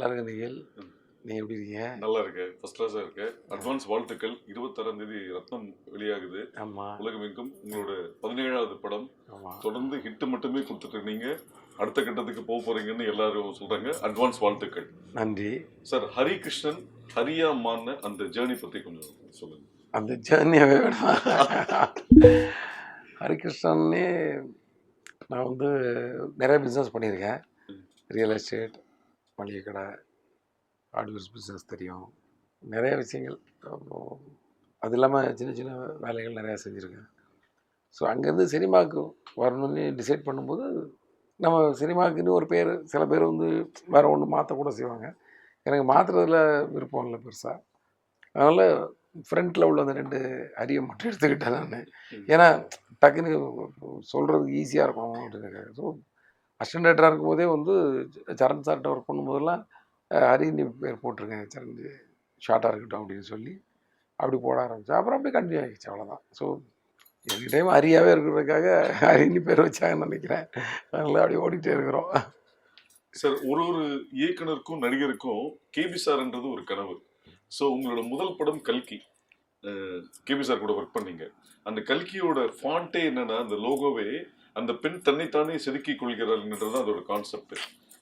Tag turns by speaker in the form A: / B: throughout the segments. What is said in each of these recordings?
A: நல்லா இருக்கு நிகில். நீ எப்படி இருக்கீங்க?
B: நல்லா இருக்கு, ஃபர்ஸ்ட் கிளாஸா இருக்கு. அட்வான்ஸ் வாழ்த்துக்கள். 26ஆம் தேதி ரத்னம் வெளியாகுது.
A: ஆமா
B: உலகமெங்கும் உங்களோட 17வது படம்.
A: ஆமா.
B: தொடர்ந்து ஹிட் மட்டுமே கொடுத்துட்டு நீங்க அடுத்த கட்டத்துக்கு போக போறீங்கன்னு எல்லாரும் சொல்றாங்க. அட்வான்ஸ் வாழ்த்துக்கள்.
A: நன்றி
B: சார். ஹரிகிருஷ்ணன் ஹரியா மான்னு அந்த ஜேர்னி பத்தி கொஞ்சம் சொல்லுங்க.
A: அந்த ஜேர்னியாவே வேணாம். ஹரிகிருஷ்ணன்னே நான் வந்து நிறைய பிஸ்னஸ் பண்ணியிருக்கேன். ரியல் எஸ்டேட், மளிகை கடை, ஹார்ட்வேர்ஸ் பிஸ்னஸ் தெரியும், நிறைய விஷயங்கள். அது இல்லாமல் சின்ன சின்ன வேலைகள் நிறையா செஞ்சுருக்கேன். ஸோ அங்கேருந்து சினிமாவுக்கு வரணும்னு டிசைட் பண்ணும்போது நம்ம சினிமாவுக்குன்னு ஒரு பேர், சில பேர் வந்து வேறு ஒன்று மாற்றக்கூட செய்வாங்க. எனக்கு மாற்றுறதுல விருப்பம் இல்லை பெருசாக. அதனால் ஃப்ரண்ட்டில் உள்ள அந்த 2 அரியை மட்டும் எடுத்துக்கிட்டேன் நான். ஏன்னா டக்குன்னு சொல்கிறதுக்கு ஈஸியாக இருக்கும் அப்படின்னு. ஸோ அசிஸ்டன்ட் டைரக்டராக இருக்கும்போதே வந்து சரண் சார்கிட்ட ஒர்க் பண்ணும்போதெல்லாம் ஹரின்னு பேர் போட்டிருக்கேன், சரண் ஷார்ட்டாக இருக்கட்டும் அப்படின்னு சொல்லி அப்படி போட ஆரம்பித்தேன். அப்புறம் அப்படியே கண்டினியூ ஆகிடுச்சு, அவ்வளோதான். ஸோ எங்கள் டைம் ஹரியாகவே இருக்கிறதுக்காக ஹரின்னு பேர் வச்சாங்கன்னு நினைக்கிறேன். அதனால அப்படியே ஓடிட்டே இருக்கிறோம்.
B: சார், ஒரு இயக்குனருக்கும் நடிகருக்கும் கேபி சார்ன்றது ஒரு கனவு. ஸோ உங்களோட முதல் படம் கல்கி, கேபி சார் கூட ஒர்க் பண்ணீங்க. அந்த கல்கியோட ஃபாண்ட்டே என்னன்னா, அந்த லோகோவே அந்த பெண் தன்னைத்தானே செதுக்கிக் கொள்கிறாள்ன்றது அதோட கான்செப்ட்.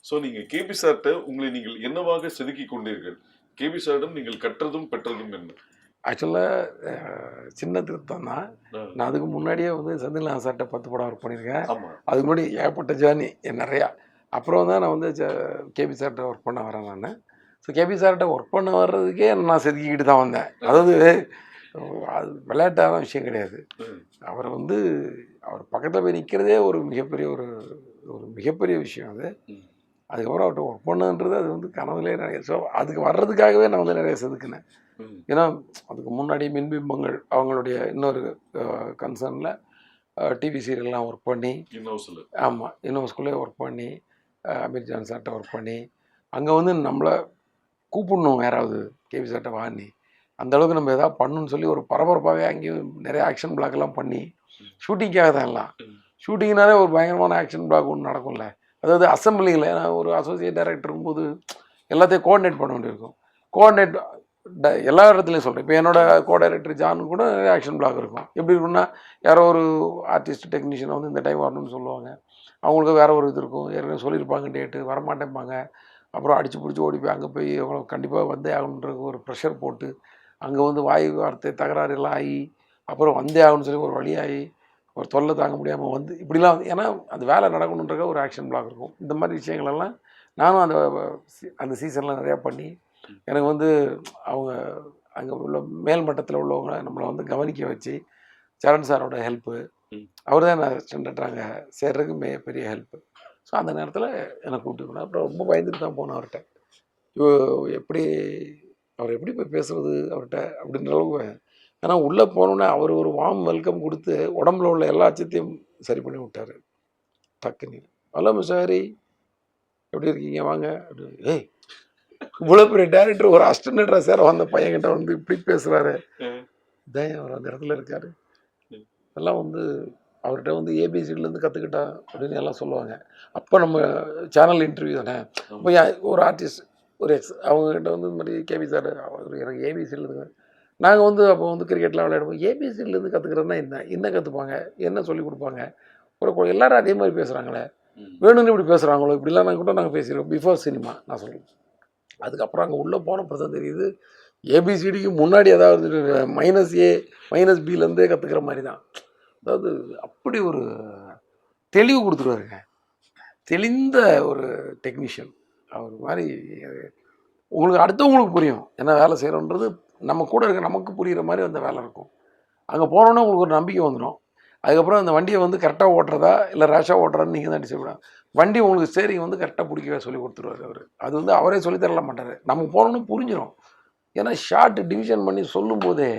B: ஸோ நீங்கள் கேபி சார்கிட்ட உங்களை நீங்கள் என்னவாக செதுக்கி கொண்டீர்கள்? கேபி சாரிடம் நீங்கள் கற்றதும் பெற்றதும் என்ன?
A: ஆக்சுவலாக சின்ன திருத்தம் தான். நான் அதுக்கு முன்னாடியே வந்து செந்தில்நாதன் சார்கிட்ட 10 படம் ஒர்க் பண்ணியிருக்கேன். அதுக்கு முன்னாடி ஏகப்பட்ட ஜேர்னி நிறையா. அப்புறம் தான் நான் வந்து கேபி சார்கிட்ட ஒர்க் பண்ண வரேன் நான். ஸோ கேபி சார்கிட்ட ஒர்க் பண்ண வர்றதுக்கே நான் செதுக்கிக்கிட்டு தான் வந்தேன். அதாவது அது விளையாட்டான விஷயம் கிடையாது. அவர் வந்து அவர் பக்கத்தில் போய் நிற்கிறதே ஒரு மிகப்பெரிய விஷயம் அது. அதுக்கப்புறம் அவர்கிட்ட ஒர்க் பண்ணுன்றது அது வந்து கனவுலேயே நிறைய. ஸோ அதுக்கு வர்றதுக்காகவே நான் வந்து நிறைய செதுக்கினேன். ஏன்னா அதுக்கு முன்னாடி மின்பிம்பங்கள் அவங்களுடைய இன்னொரு கன்சர்னில் டிவி சீரியல்லாம் ஒர்க் பண்ணி, ஆமாம் இன்னோஸ்குள்ளே ஒர்க் பண்ணி, அமீர் ஜான் சார்கிட்ட ஒர்க் பண்ணி, அங்கே வந்து நம்மளை கூப்பிடணும் யாராவது கேபி சார்கிட்ட வாங்கி, அந்தளவுக்கு நம்ம எதாவது பண்ணணும்னு சொல்லி ஒரு பரபரப்பாகவே அங்கேயும் நிறைய ஆக்ஷன் பிளாக்லாம் பண்ணி, ஷூட்டிங்காக தான் எல்லாம். ஷூட்டிங்னாலே ஒரு பயங்கரமான ஆக்ஷன் பிளாக் ஒன்று நடக்கும்ல. அதாவது அசம்பிளிங்கில் ஒரு அசோசியேட் டைரக்டர் இருக்கும்போது எல்லாத்தையும் கோஆர்டினேட் பண்ண வேண்டியிருக்கும். கோஆர்டினேட் எல்லா இடத்துலையும் சொல்கிறேன். இப்போ என்னோட கோ டைரக்டர் ஜானு கூட ஆக்ஷன் பிளாக் இருக்கும். எப்படி இருக்குன்னா, யாரோ ஒரு ஆர்டிஸ்ட் டெக்னீஷியனை வந்து இந்த டைம் வரணும்னு சொல்லுவாங்க. அவங்களுக்கு வேறு ஒரு இது இருக்கும், ஏற்கனவே சொல்லியிருப்பாங்க டேட்டு, வரமாட்டேன்பாங்க. அப்புறம் அடித்து பிடிச்சி ஓடி போய் அங்கே போய் எவ்வளோ கண்டிப்பாக வந்தே ஆகணுன்றது ஒரு ப்ரெஷர் போட்டு, அங்கே வந்து வாயு வார்த்தை தகராறு எல்லாம் ஆகி, அப்புறம் வந்தே ஆகணும்னு சொல்லி ஒரு வழியாகி, ஒரு தொல்லை தாங்க முடியாமல் வந்து இப்படிலாம் வந்து, ஏன்னா அந்த வேலை நடக்கணுன்றக்க ஒரு ஆக்ஷன் பிளாக் இருக்கும். இந்த மாதிரி விஷயங்களெல்லாம் நானும் அந்த சீசன்லாம் நிறையா பண்ணி, எனக்கு வந்து அவங்க அங்கே உள்ள மேல் மட்டத்தில் உள்ளவங்க நம்மளை வந்து கவனிக்க வச்சு, சரண் சாரோட ஹெல்ப்பு, அவர் தான் நான் ஸ்டாண்டர்டாக சேர்றதுக்கு பெரிய ஹெல்ப்பு. ஸோ அந்த நேரத்தில் என்னை கூப்பிட்டு போனேன். அப்புறம் ரொம்ப பயந்துட்டு தான் போனேன் அவர்கிட்ட. அவர் எப்படி போய் பேசுகிறது அவர்கிட்ட அப்படின்ற அளவுக்கு. ஆனால் உள்ளே போனோன்னே அவர் ஒரு வார்ம் வெல்கம் கொடுத்து உடம்புல உள்ள எல்லா அச்சத்தையும் சரி பண்ணி விட்டார் டக்குன்னு. ஹலோ மிஸ்டர் ஹரி, எப்படி இருக்கீங்க, வாங்க அப்படின்னு. ஏய், இவ்வளோ பெரிய டேரக்டர் ஒரு அசிஸ்டன்ட் சேர வந்த பையன்கிட்ட வந்து இப்படி பேசுகிறாரு, இதான் அவர் அந்த இடத்துல இருக்கார். எல்லாம் வந்து அவர்கிட்ட வந்து ஏபிசிலேருந்து கற்றுக்கிட்டா அப்படின்னு எல்லாம் சொல்லுவாங்க. அப்போ நம்ம சேனல் இன்டர்வியூ தானே. இப்போ ஒரு ஆர்டிஸ்ட் ஒரு அவங்ககிட்ட வந்து இந்த மாதிரி கேபி சார் அவர் எனக்கு ஏபிசிலேருந்து, நாங்கள் வந்து அப்போ வந்து கிரிக்கெட்லாம் விளையாடுவோம். ஏபிசிலேருந்து கற்றுக்கிறதுனா என்ன கற்றுப்பாங்க, என்ன சொல்லிக் கொடுப்பாங்க? ஒரு எல்லோரும் அதே மாதிரி பேசுகிறாங்களே, வேணும்னு இப்படி பேசுகிறாங்களோ, இப்படிலாம் நாங்கள் கூட நாங்கள் பேசிடுவோம் பிஃபோர் சினிமா நான் சொல்லுவேன். அதுக்கப்புறம் அங்கே உள்ளே போனப்போ தான் தெரியுது, ஏபிசிடிக்கு முன்னாடி அதாவது -A -Bலேருந்தே கற்றுக்கிற மாதிரி தான். அதாவது அப்படி ஒரு தெளிவு கொடுத்துருவாருங்க, தெளிந்த ஒரு டெக்னீஷியன் அவர் மாதிரி. உங்களுக்கு அடுத்தவங்களுக்கு புரியும் என்ன வேலை செய்கிறோன்றது, நம்ம கூட இருக்க நமக்கு புரிகிற மாதிரி அந்த வேலை இருக்கும். அங்கே போனோன்னே உங்களுக்கு ஒரு நம்பிக்கை வந்துடும். அதுக்கப்புறம் அந்த வண்டியை வந்து கரெக்டாக ஓட்டுறதா இல்லை ரேஷாக ஓட்டுறதான்னு நீங்கள் தான் டிசைட் பண்ணலாம். வண்டி உங்களுக்கு ஸ்டேரிங் வந்து கரெக்டாக பிடிக்கவே சொல்லி கொடுத்துருவார் அவர். அது வந்து அவரே சொல்லித்தரல மாட்டார், நம்ம போனோன்னு புரிஞ்சிடும். ஏன்னா ஷார்ட் டிவிஷன் பண்ணி சொல்லும்போதே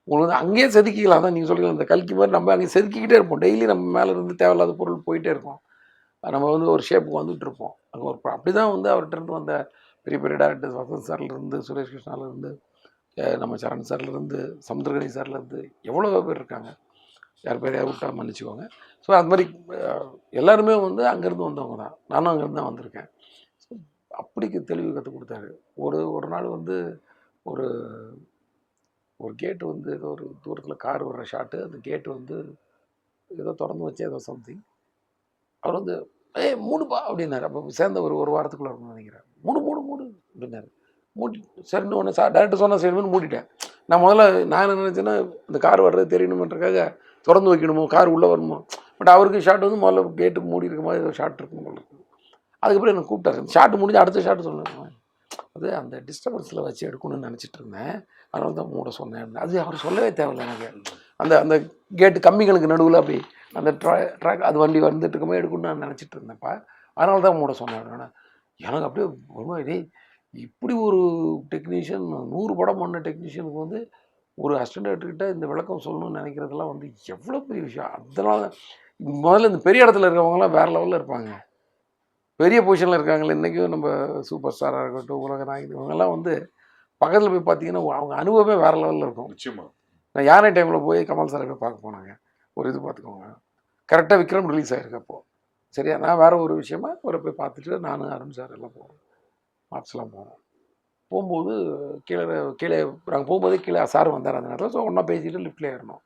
A: உங்களுக்கு அங்கேயே செதுக்கிக்கலாம். தான் நீங்கள் சொல்லிக்கலாம், இந்த கல்கி மாதிரி நம்ம அங்கே செதுக்கிக்கிட்டே இருப்போம். டெய்லி நம்ம மேலே இருந்து தேவையில்லாத பொருள் போயிட்டே இருக்கும். நம்ம வந்து ஒரு ஷேப்புக்கு வந்துட்டு இருப்போம். அங்கே ஒரு அப்படி தான் வந்து அவர்கிட்ட இருந்து வந்த பெரிய பெரிய டேரக்டர்ஸ், வசந்த் சார்லேருந்து, சுரேஷ் கிருஷ்ணாலேருந்து, நம்ம சரண் சார்லேருந்து, சமுத்திரகனி சார்லேருந்து எவ்வளோ பேர் இருக்காங்க. யார் பேரையாக விட்டா மன்னிச்சுக்கோங்க. ஸோ அது மாதிரி எல்லாருமே வந்து அங்கேருந்து வந்தவங்க தான். நானும் அங்கேருந்து தான் வந்திருக்கேன். ஸோ அப்படி தெளிவு கற்றுக் கொடுத்தாரு. ஒரு நாள் வந்து ஒரு ஒரு கேட்டு வந்து ஏதோ ஒரு தூரத்தில் கார் வர்ற ஷாட்டு, அந்த கேட்டு வந்து ஏதோ திறந்து வச்சு ஏதோ சம்திங் அவர் வந்து ஏய் மூடுப்பா அப்படின்னாரு. அப்போ சேர்ந்த ஒரு வாரத்துக்குள்ளே இருக்கும்னு நினைக்கிறேன். மூடு மூடு மூடு அப்படின்னாரு. மூடி சரின்னு ஒன்று டேரக்டர் சொன்னால் சரின்னு மூடிட்டேன். நான் முதல்ல நான் என்ன நினச்சேன்னா இந்த கார் வர்றது தெரியணுமன்றக்காக திறந்து வைக்கணுமோ, கார் உள்ளே வரணுமோ. பட் அவருக்கு ஷாட் வந்து முதல்ல கேட்டு மூடி இருக்க மாதிரி ஏதோ ஷாட் இருக்கும் போல இருக்குது. அதுக்கப்புறம் எனக்கு கூப்பிட்டாரு. ஷாட்டு முடிஞ்சு அடுத்த ஷாட்டு சொன்னேன். அது அந்த டிஸ்டர்பன்ஸில் வச்சு எடுக்கணும்னு நினச்சிட்டு இருந்தேன். அதனால தான் மூட சொன்னேன். அது அவர் சொல்லவே தேவையில்லை எனக்கு. அந்த அந்த கேட்டு கம்பிகளுக்கு நடுவில் அப்படி அந்த ட்ராக் அது வண்டி வந்துட்டு இருக்கமே எடுக்கணும்னு நான் நினச்சிட்டு இருந்தேன்ப்பா. அதனால தான் மூட சொன்னேன். எனக்கு அப்படியே ஒரு மாதிரி இப்படி ஒரு டெக்னீஷியன் 100 படம் பண்ண டெக்னீஷியனுக்கு வந்து ஒரு அசிஸ்டன்ட் டைரக்டர்கிட்ட இந்த விளக்கம் சொல்லணும்னு நினைக்கிறதெல்லாம் வந்து எவ்வளோ பெரிய விஷயம். அதனால முதல்ல இந்த பெரிய இடத்துல இருக்கிறவங்களாம் வேறு லெவலில் இருப்பாங்க. பெரிய பொசிஷனில் இருக்காங்களே இன்றைக்கும் நம்ம சூப்பர் ஸ்டாராக இருக்கட்டும், உலக நாயகன் இவங்கெல்லாம் வந்து பக்கத்தில் போய் பார்த்தீங்கன்னா அவங்க அனுபவமே வேறு லெவலில் இருக்கும்.
B: நிச்சயமா.
A: நான் யானை டைமில் போய் கமல் சாரை போய் பார்க்க போனாங்க. ஒரு இது பார்த்துக்கோங்க, கரெக்டாக விக்ரம் ரிலீஸ் ஆகிருக்கு அப்போது. சரியா, நான் வேறு ஒரு விஷயமா அவரை போய் பார்த்துட்டு நானும் அருண் சார் எல்லாம் போகிறோம், மாப்ஸ்லாம் போகிறோம். போகும்போது கீழே நாங்கள் போகும்போதே கீழே சார் வந்தார் அந்த நேரத்தில். ஸோ ஒன்றா பேசிட்டு லிஃப்ட்டில் ஏறணும்.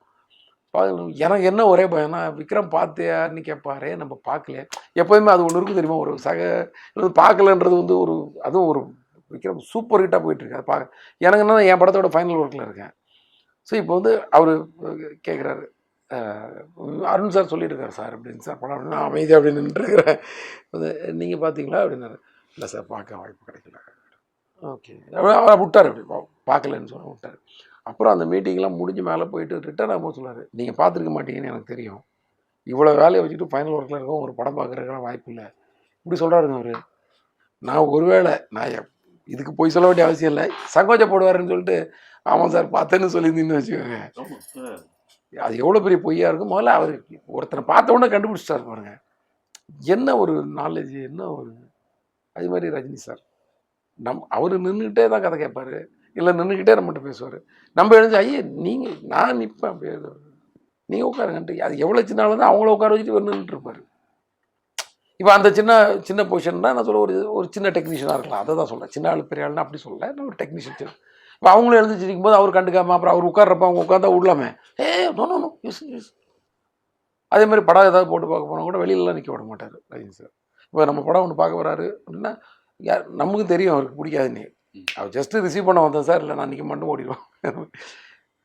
A: எனக்கு என்ன ஒரே பயம்னா, விக்ரம் பார்த்தியான்னு கேட்பாரு, நம்ம பார்க்கலையே. எப்போதுமே அது ஒன்று இருக்கும் தெரியுமா, ஒரு பார்க்கலன்றது வந்து ஒரு அதுவும் ஒரு விக்ரம் சூப்பர் ஹிட்டாக போயிட்டுருக்கு. அது எனக்கு என்ன, என் படத்தோட ஃபைனல் ஒர்க்கில் இருக்கேன். ஸோ இப்போ வந்து அவர் கேட்குறாரு, அருண் சார் சொல்லியிருக்காரு சார் அப்படின்னு. சார் படம் அப்படின்னு நான் அமைதியாக அப்படின்னு நின்றுருக்கிறேன். நீங்கள் பார்த்தீங்களா அப்படின்னாரு. இல்லை சார் பார்க்க வாய்ப்பு கிடைக்கல. ஓகே, அவரை விட்டார், அப்படி பார்க்கலன்னு சொல்ல விட்டார். அப்புறம் அந்த மீட்டிங்லாம் முடிஞ்சு மேலே போயிட்டு ரிட்டர்ன் ஆகும்போது சொன்னார், நீங்கள் பார்த்துருக்க மாட்டீங்கன்னு எனக்கு தெரியும், இவ்வளோ வேலையை வச்சுட்டு ஃபைனல் ஒர்க்கில் இருக்கோம், ஒரு படம் பார்க்குறதுக்கான வாய்ப்பு இல்லை இப்படி சொல்கிறாருங்க அவர். நான் ஒருவேளை நான் இதுக்கு போய் சொல்ல வேண்டிய அவசியம் இல்லை, சங்கோச்சப்படுவாருன்னு சொல்லிட்டு ஆமாம் சார் பார்த்தேன்னு சொல்லியிருந்தீங்கன்னு வச்சுக்கோங்க. அது எவ்வளோ பெரிய பொய்யா இருக்கும். முதல்ல அவர் ஒருத்தனை பார்த்த உடனே கண்டுபிடிச்சிட்டாரு பாருங்க, என்ன ஒரு நாலேஜ், என்ன ஒரு. அது மாதிரி ரஜினி சார் அவர் நின்றுக்கிட்டே தான் கதை கேட்பார், இல்லை நின்றுக்கிட்டே நம்மகிட்ட பேசுவார். நம்ம எழுந்து ஐயே நீங்கள் நான் நிற்பேன் அப்படியே, நீங்கள் உட்காருங்கன்ட்டு. அது எவ்வளோ சின்ன ஆள் தான் அவங்கள உட்கார வச்சுட்டு நின்றுட்டு இருப்பார். இப்போ அந்த சின்ன பொசிஷன் தான் நான் சொல்ல, ஒரு சின்ன டெக்னீஷியனாக இருக்கலாம். அதை தான் சொல்கிறேன். சின்ன ஆள் பெரிய ஆள்னா அப்படி சொல்லலை, நான் ஒரு டெக்னீஷியன். இப்போ அவங்களும் எழுந்துச்சிருக்கும் போது அவர் கண்டுக்காமல் அப்புறம் அவர் உட்கார்றப்ப அவங்க உட்காந்தா விடலாமே, நோ யூஸ் யூஸ். அதே மாதிரி படம் ஏதாவது போட்டு பார்க்க போனால் கூட வெளியிலலாம் நிற்க விட மாட்டார் ரஜினி சார். இப்போ நம்ம படம் ஒன்று பார்க்க வராரு அப்படின்னா நமக்கு தெரியும் அவருக்கு பிடிக்காதுன்னு. அவர் ஜஸ்ட்டு ரிசீவ் பண்ண வந்தேன் சார், இல்லை நான் நிற்க மாட்டேன் ஓடிடுவோம்.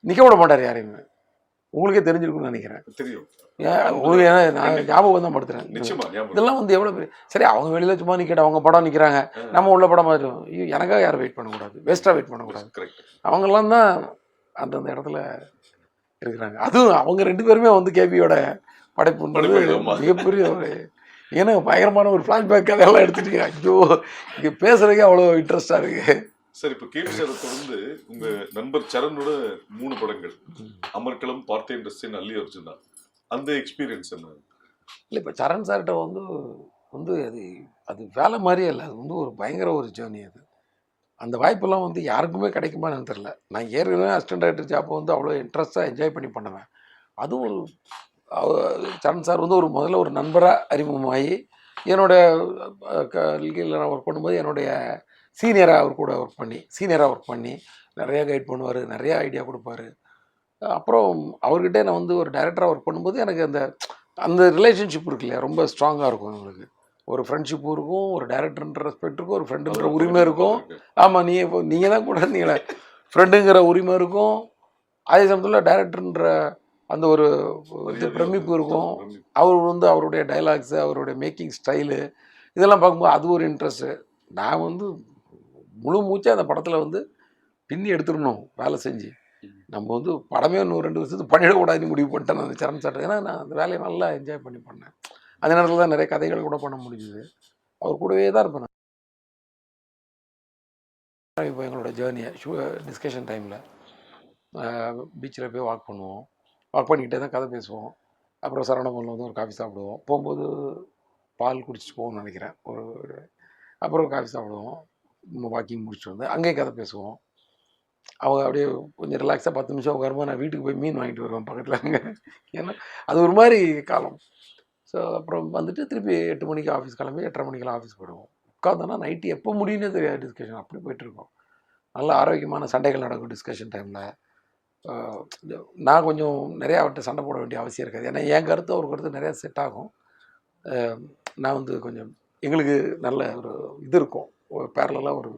A: நிற்க விட மாட்டார் யாரையுமே. உங்களுக்கே தெரிஞ்சிருக்குன்னு நினைக்கிறேன்.
B: தெரியும்.
A: உங்களுக்கு நான் ஞாபகம் தான் படுத்துறேன். இதெல்லாம் வந்து எவ்வளோ பெரிய. சரி, அவங்க வெளியில் சும்மா நிற்கட்டும், அவங்க படம் நிற்கிறாங்க, நம்ம உள்ள படம் மாதிரி எனக்காக யாரும் வெயிட் பண்ணக்கூடாது, வேஸ்ட்டாக வெயிட் பண்ணக்கூடாது. அவங்கெல்லாம் தான் அந்தந்த இடத்துல இருக்கிறாங்க. அதுவும் அவங்க 2 பேருமே வந்து கேபியோட படைப்புன்றது மிகப்பெரிய ஒரு, ஏன்னா பயங்கரமான ஒரு ஃப்ளாஷ்பேக் கதையெல்லாம் எடுத்துட்டு ஐயோ இங்கே பேசுறதுக்கே அவ்வளோ இன்ட்ரெஸ்டாக இருக்கு.
B: சார், இப்போ கேபி சாரை தொடர்ந்து உங்க நண்பர் சரணோட 3 படங்கள், அமர்க்களம், பார்த்தேன் ரசித்தேன், அல்லி அர்ஜுனா, அந்த எக்ஸ்பீரியன்ஸ் என்ன?
A: இல்லை, இப்போ சரண் சார்கிட்ட வந்து அது வேலை மாதிரியே இல்லை, அது வந்து ஒரு பயங்கர ஒரு ஜேர்னி. அது அந்த வாய்ப்பெல்லாம் வந்து யாருக்குமே கிடைக்குமான்னு தெரில. நான் ஏற்கனவே அசிஸ்டன்ட் டைரக்டர் ஜாப்பை வந்து அவ்வளோ இன்ட்ரெஸ்ட்டாக என்ஜாய் பண்ணி பண்ணுவேன். அதுவும் ஒரு சரண் சார் வந்து முதல்ல ஒரு நண்பராக அறிமுகமாகி என்னோட நான் ஒர்க் பண்ணும்போது என்னுடைய சீனியராக ஒர்க் பண்ணி நிறையா கைட் பண்ணுவார், நிறையா ஐடியா கொடுப்பாரு. அப்புறம் அவர்கிட்ட நான் வந்து ஒரு டைரக்டராக ஒர்க் பண்ணும்போது எனக்கு அந்த ரிலேஷன்ஷிப் இருக்கு இல்லையா, ரொம்ப ஸ்ட்ராங்காக இருக்கும். எங்களுக்கு ஒரு ஃப்ரெண்ட்ஷிப்பும் இருக்கும், ஒரு டைரக்டர்ன்ற ரெஸ்பெக்ட் இருக்கும், ஒரு ஃப்ரெண்டுன்ற உரிமை இருக்கும். ஆமாம், நீங்கள் தான் கூட நீங்களே ஃப்ரெண்டுங்கிற உரிமை இருக்கும். அதே சமயத்தில் டைரக்டர்ன்ற அந்த ஒரு பிரமிப்பு இருக்கும். அவர் வந்து அவருடைய டைலாக்ஸு, அவருடைய மேக்கிங் ஸ்டைலு இதெல்லாம் பார்க்கும்போது அது ஒரு இன்ட்ரெஸ்ட்டு. நான் வந்து முழு மூச்சாக அந்த படத்தில் வந்து பின்னி எடுத்துடணும் வேலை செஞ்சு. நம்ம வந்து படமே இன்னும் 2 வருஷத்துக்கு பண்ணிடக்கூடாதுன்னு முடிவு பண்ணிட்டேன் நான் அந்த சரண் சார். ஏன்னா நான் அந்த வேலையை நல்லா என்ஜாய் பண்ணி பண்ணேன். அந்த நேரத்தில் தான் நிறைய கதைகள் கூட பண்ண முடிஞ்சுது. அவர் கூடவே தான் இருப்பேன். இப்போ எங்களோட ஜேர்னியை டிஸ்கஷன் டைமில் பீச்சில் போய் வாக் பண்ணுவோம். வாக் பண்ணிக்கிட்டே தான் கதை பேசுவோம். அப்புறம் சரவணபவனில் வந்து ஒரு காஃபி சாப்பிடுவோம். போகும்போது பால் குடிச்சிட்டு போவோம்னு நினைக்கிறேன். அப்புறம் காஃபி சாப்பிடுவோம். வாக்கிங் முடிச்சுட்டு வந்து அங்கேயே கதை பேசுவோம். அவங்க அப்படியே கொஞ்சம் ரிலாக்ஸாக 10 நிமிஷம் உட்காரும்போது நான் வீட்டுக்கு போய் மீன் வாங்கிட்டு வருவேன் பக்கத்தில் அங்கே. ஏன்னா அது ஒரு மாதிரி காலம். ஸோ அப்புறம் வந்துட்டு திருப்பி 8 மணிக்கு ஆஃபீஸ் கிளம்பி 8:30 மணிக்கெல்லாம் ஆஃபீஸ் போயிடுவோம். உட்காந்தோன்னா நைட்டு எப்போ முடியும்னே தெரியாது டிஸ்கஷன் அப்படி போயிட்டுருக்கோம். நல்ல ஆரோக்கியமான சண்டைகள் நடக்கும் டிஸ்கஷன் டைமில். நான் கொஞ்சம் நிறையா அவர்கிட்ட சண்டை போட வேண்டிய அவசியம் இருக்காது. ஏன்னா என் கருத்து ஒரு கருத்து நிறையா செட் ஆகும். நான் வந்து கொஞ்சம் எங்களுக்கு நல்ல ஒரு இது இருக்கும், ஒரு பேரலாக ஒரு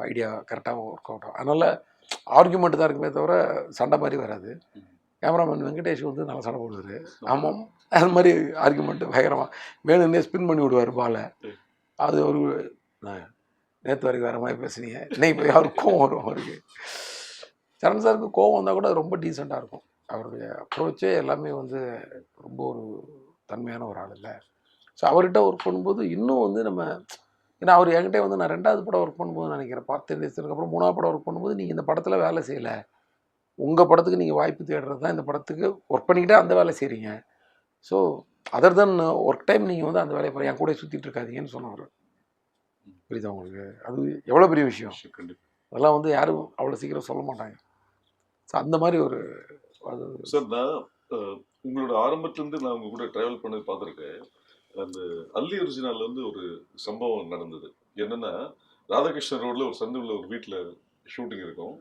A: ஐடியா கரெக்டாக ஒர்க் அவுட் ஆகும். அதனால் ஆர்குமெண்ட் தான் இருக்குமே தவிர சண்டை மாதிரி வராது. கேமராமேன் வெங்கடேஷ் வந்து நல்லா சண்டை போடுவார். ஆமாம், அது மாதிரி ஆர்குமெண்ட்டு பயங்கரமாக வேணும்னே ஸ்பின் பண்ணி விடுவார் பாலை. அது ஒரு நேற்று வரைக்கும் வேறு மாதிரி பேசுனீங்க, இன்னைக்கு போய் அவருக்கு கோவம் வரும். அவருக்கு சரண் சாருக்கு கோவம் வந்தால் கூட ரொம்ப டீசெண்டாக இருக்கும். அவருடைய அப்ரோச்சே எல்லாமே வந்து ரொம்ப ஒரு தன்மையான ஒரு ஆள் இல்லை. ஸோ அவர்கிட்ட ஒர்க் பண்ணும்போது இன்னும் வந்து நம்ம, ஏன்னா அவர் என்கிட்ட வந்து நான் 2வது படம் ஒர்க் பண்ணும்போது நினைக்கிறேன், பார்த்து அப்புறம் 3வது படம் ஒர்க் பண்ணும்போது நீங்கள் இந்த படத்தில் வேலை செய்யலை, உங்கள் படத்துக்கு நீங்கள் வாய்ப்பு தேடுறது தான் இந்த படத்துக்கு ஒர்க் பண்ணிக்கிட்டே அந்த வேலை செய்கிறீங்க. ஸோ அதர் தென் ஒர்க் டைம் நீங்கள் வந்து அந்த வேலையை என் கூட சுற்றிட்டு இருக்காதீங்கன்னு சொன்னவர். புரியுதா உங்களுக்கு? அது எவ்வளோ பெரிய விஷயம். அதெல்லாம் வந்து யாரும் அவ்வளோ சீக்கிரம் சொல்ல மாட்டாங்க. ஸோ அந்த மாதிரி ஒரு அது
B: சார். நான் உங்களோட ஆரம்பத்துலேருந்து நான் உங்க கூட ட்ராவல் பண்ணி பார்த்துருக்கேன். அந்த அல்லி ஒரிஜினல்ல வந்து ஒரு சம்பவம் நடந்தது. என்னன்னா, ராதாகிருஷ்ணன் ரோட்ல ஒரு சந்துள்ள ஒரு வீட்டில் ஷூட்டிங் இருக்கும்.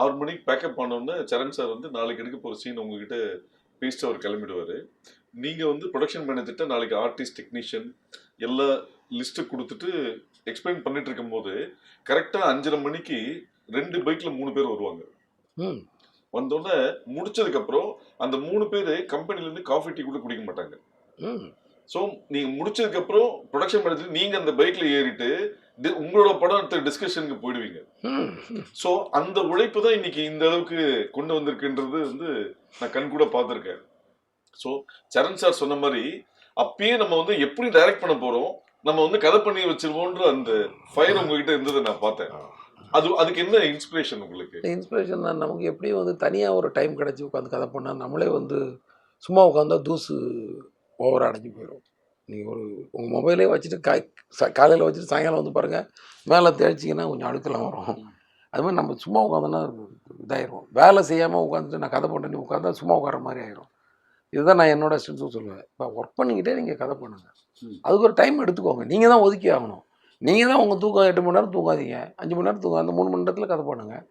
B: 6 மணிக்கு பேக்கப் ஆனோடனே சரண் சார் வந்து நாளைக்கு எடுக்க போகிற சீன் உங்ககிட்ட பேசிட்டு அவர் கிளம்பிடுவார். நீங்கள் வந்து ப்ரொடக்ஷன் மேனேஜர்கிட்ட நாளைக்கு ஆர்டிஸ்ட், டெக்னீஷியன் எல்லா லிஸ்ட்டு கொடுத்துட்டு எக்ஸ்பிளைன் பண்ணிட்டு இருக்கும்போது கரெக்டாக 5:30 மணிக்கு 2 பைக்கில் 3 பேர் வருவாங்க. வந்தோடனே முடிச்சதுக்கப்புறம் அந்த 3 பேர் கம்பெனிலேருந்து காஃபி டீ கூட குடிக்க மாட்டாங்க. ஸோ நீங்கள் முடிச்சதுக்கப்புறம் ப்ரொடக்ஷன் மேனேஜர் நீங்கள் அந்த பைக்கில் ஏறிட்டு உங்களோட படம் டிஸ்கஷனுக்கு போயிடுவீங்க. ஸோ அந்த உழைப்பு தான் இன்னைக்கு இந்த அளவுக்கு கொண்டு வந்திருக்குன்றது வந்து நான் கண் கூட பார்த்துருக்கேன். ஸோ சரண் சார் சொன்ன மாதிரி அப்பயே நம்ம வந்து எப்படி டைரக்ட் பண்ண போறோம், நம்ம வந்து கதை பண்ணி வச்சிருவோன்ற அந்த ஃபயர் உங்ககிட்ட இருந்ததை நான் பார்த்தேன். அதுக்கு என்ன இன்ஸ்பிரேஷன் உங்களுக்கு?
A: இன்ஸ்பிரேஷன் தான், நமக்கு எப்படியும் வந்து தனியாக ஒரு டைம் கிடச்சி உட்காந்து கதை பண்ணால் நம்மளே வந்து சும்மா உட்காந்தா தூசு ஓவராக அடைஞ்சு போயிடும். நீங்கள் ஒரு உங்கள் மொபைலே வச்சுட்டு காலையில் வச்சுட்டு சாயங்காலம் வந்து பாருங்கள், மேலே தேய்ச்சிங்கன்னா கொஞ்சம் அழுக்கெல்லாம் வரும். அது மாதிரி நம்ம சும்மா உட்காந்தோன்னா இதாயிரும். வேலை செய்யாமல் உட்காந்துட்டு நான் கதை பண்ணுறேன்னு உட்காந்தா சும்மா உட்கார மாதிரி ஆயிரும். இதுதான் நான் என்னோட ஸ்டூடெண்ட்ஸும் சொல்லுவேன். இப்போ ஒர்க் பண்ணிக்கிட்டே நீங்கள் கதை பண்ணுங்கள், அதுக்கு ஒரு டைம் எடுத்துக்கோங்க. நீங்கள் தான் ஒதுக்கி ஆகணும். நீங்கள் தான் உங்கள் தூக்கம் 8 மணி நேரம் தூங்காதீங்க, 5 மணி நேரம் தூங்க, அந்த 3 மணி நேரத்தில் கதை பண்ணுங்கள்.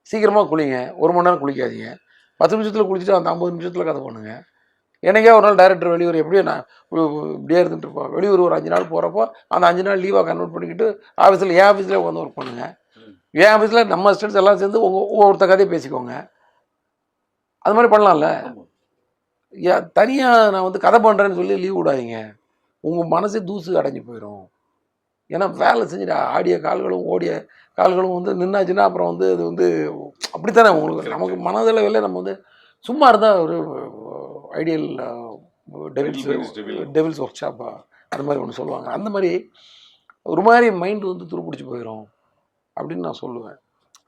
A: சீக்கிரமாக குளிங்க, 1 மணி நேரம் குளிக்காதீங்க, 10 நிமிஷத்தில் குளிச்சுட்டு அந்த 50 நிமிஷத்தில் கதை பண்ணுங்கள். எனக்கே ஒரு நாள் டைரக்டர் வெளியூர் எப்படியோ நான் இப்படியே இருந்துட்டு இருப்போம், வெளியூர் ஒரு 5 நாள் போகிறப்போ அந்த 5 நாள் லீவாக கன்வெர்ட் பண்ணிக்கிட்டு ஆஃபீஸில் என் ஆஃபீஸில் உட்காந்து ஒர்க் பண்ணுங்கள். என் ஆஃபீஸில் நம்ம ஸ்டூடெண்ட்ஸ் எல்லாம் சேர்ந்து ஒவ்வொருத்த கதையை பேசிக்கோங்க. அது மாதிரி பண்ணலாம்ல. தனியாக நான் வந்து கதை பண்ணுறேன்னு சொல்லி லீவ் விடாதீங்க, உங்கள் மனசே தூசு அடைஞ்சு போயிடும். ஏன்னா வேலை செஞ்சுட்டு ஆடிய கால்களும் ஓடிய கால்களும் வந்து நின்னாச்சுன்னா அப்புறம் வந்து அது வந்து அப்படித்தானே உங்களுக்கு நமக்கு மனதளவில் நம்ம வந்து சும்மா இருந்தால் ஒரு ஐடியல் டெவில்ஸ் ஒர்க் ஷாப்பா அது மாதிரி ஒன்று சொல்லுவாங்க. அந்த மாதிரி ஒரு மாதிரி மைண்டு வந்து துருப்பிடிச்சி போயிடும் அப்படின்னு நான் சொல்லுவேன்.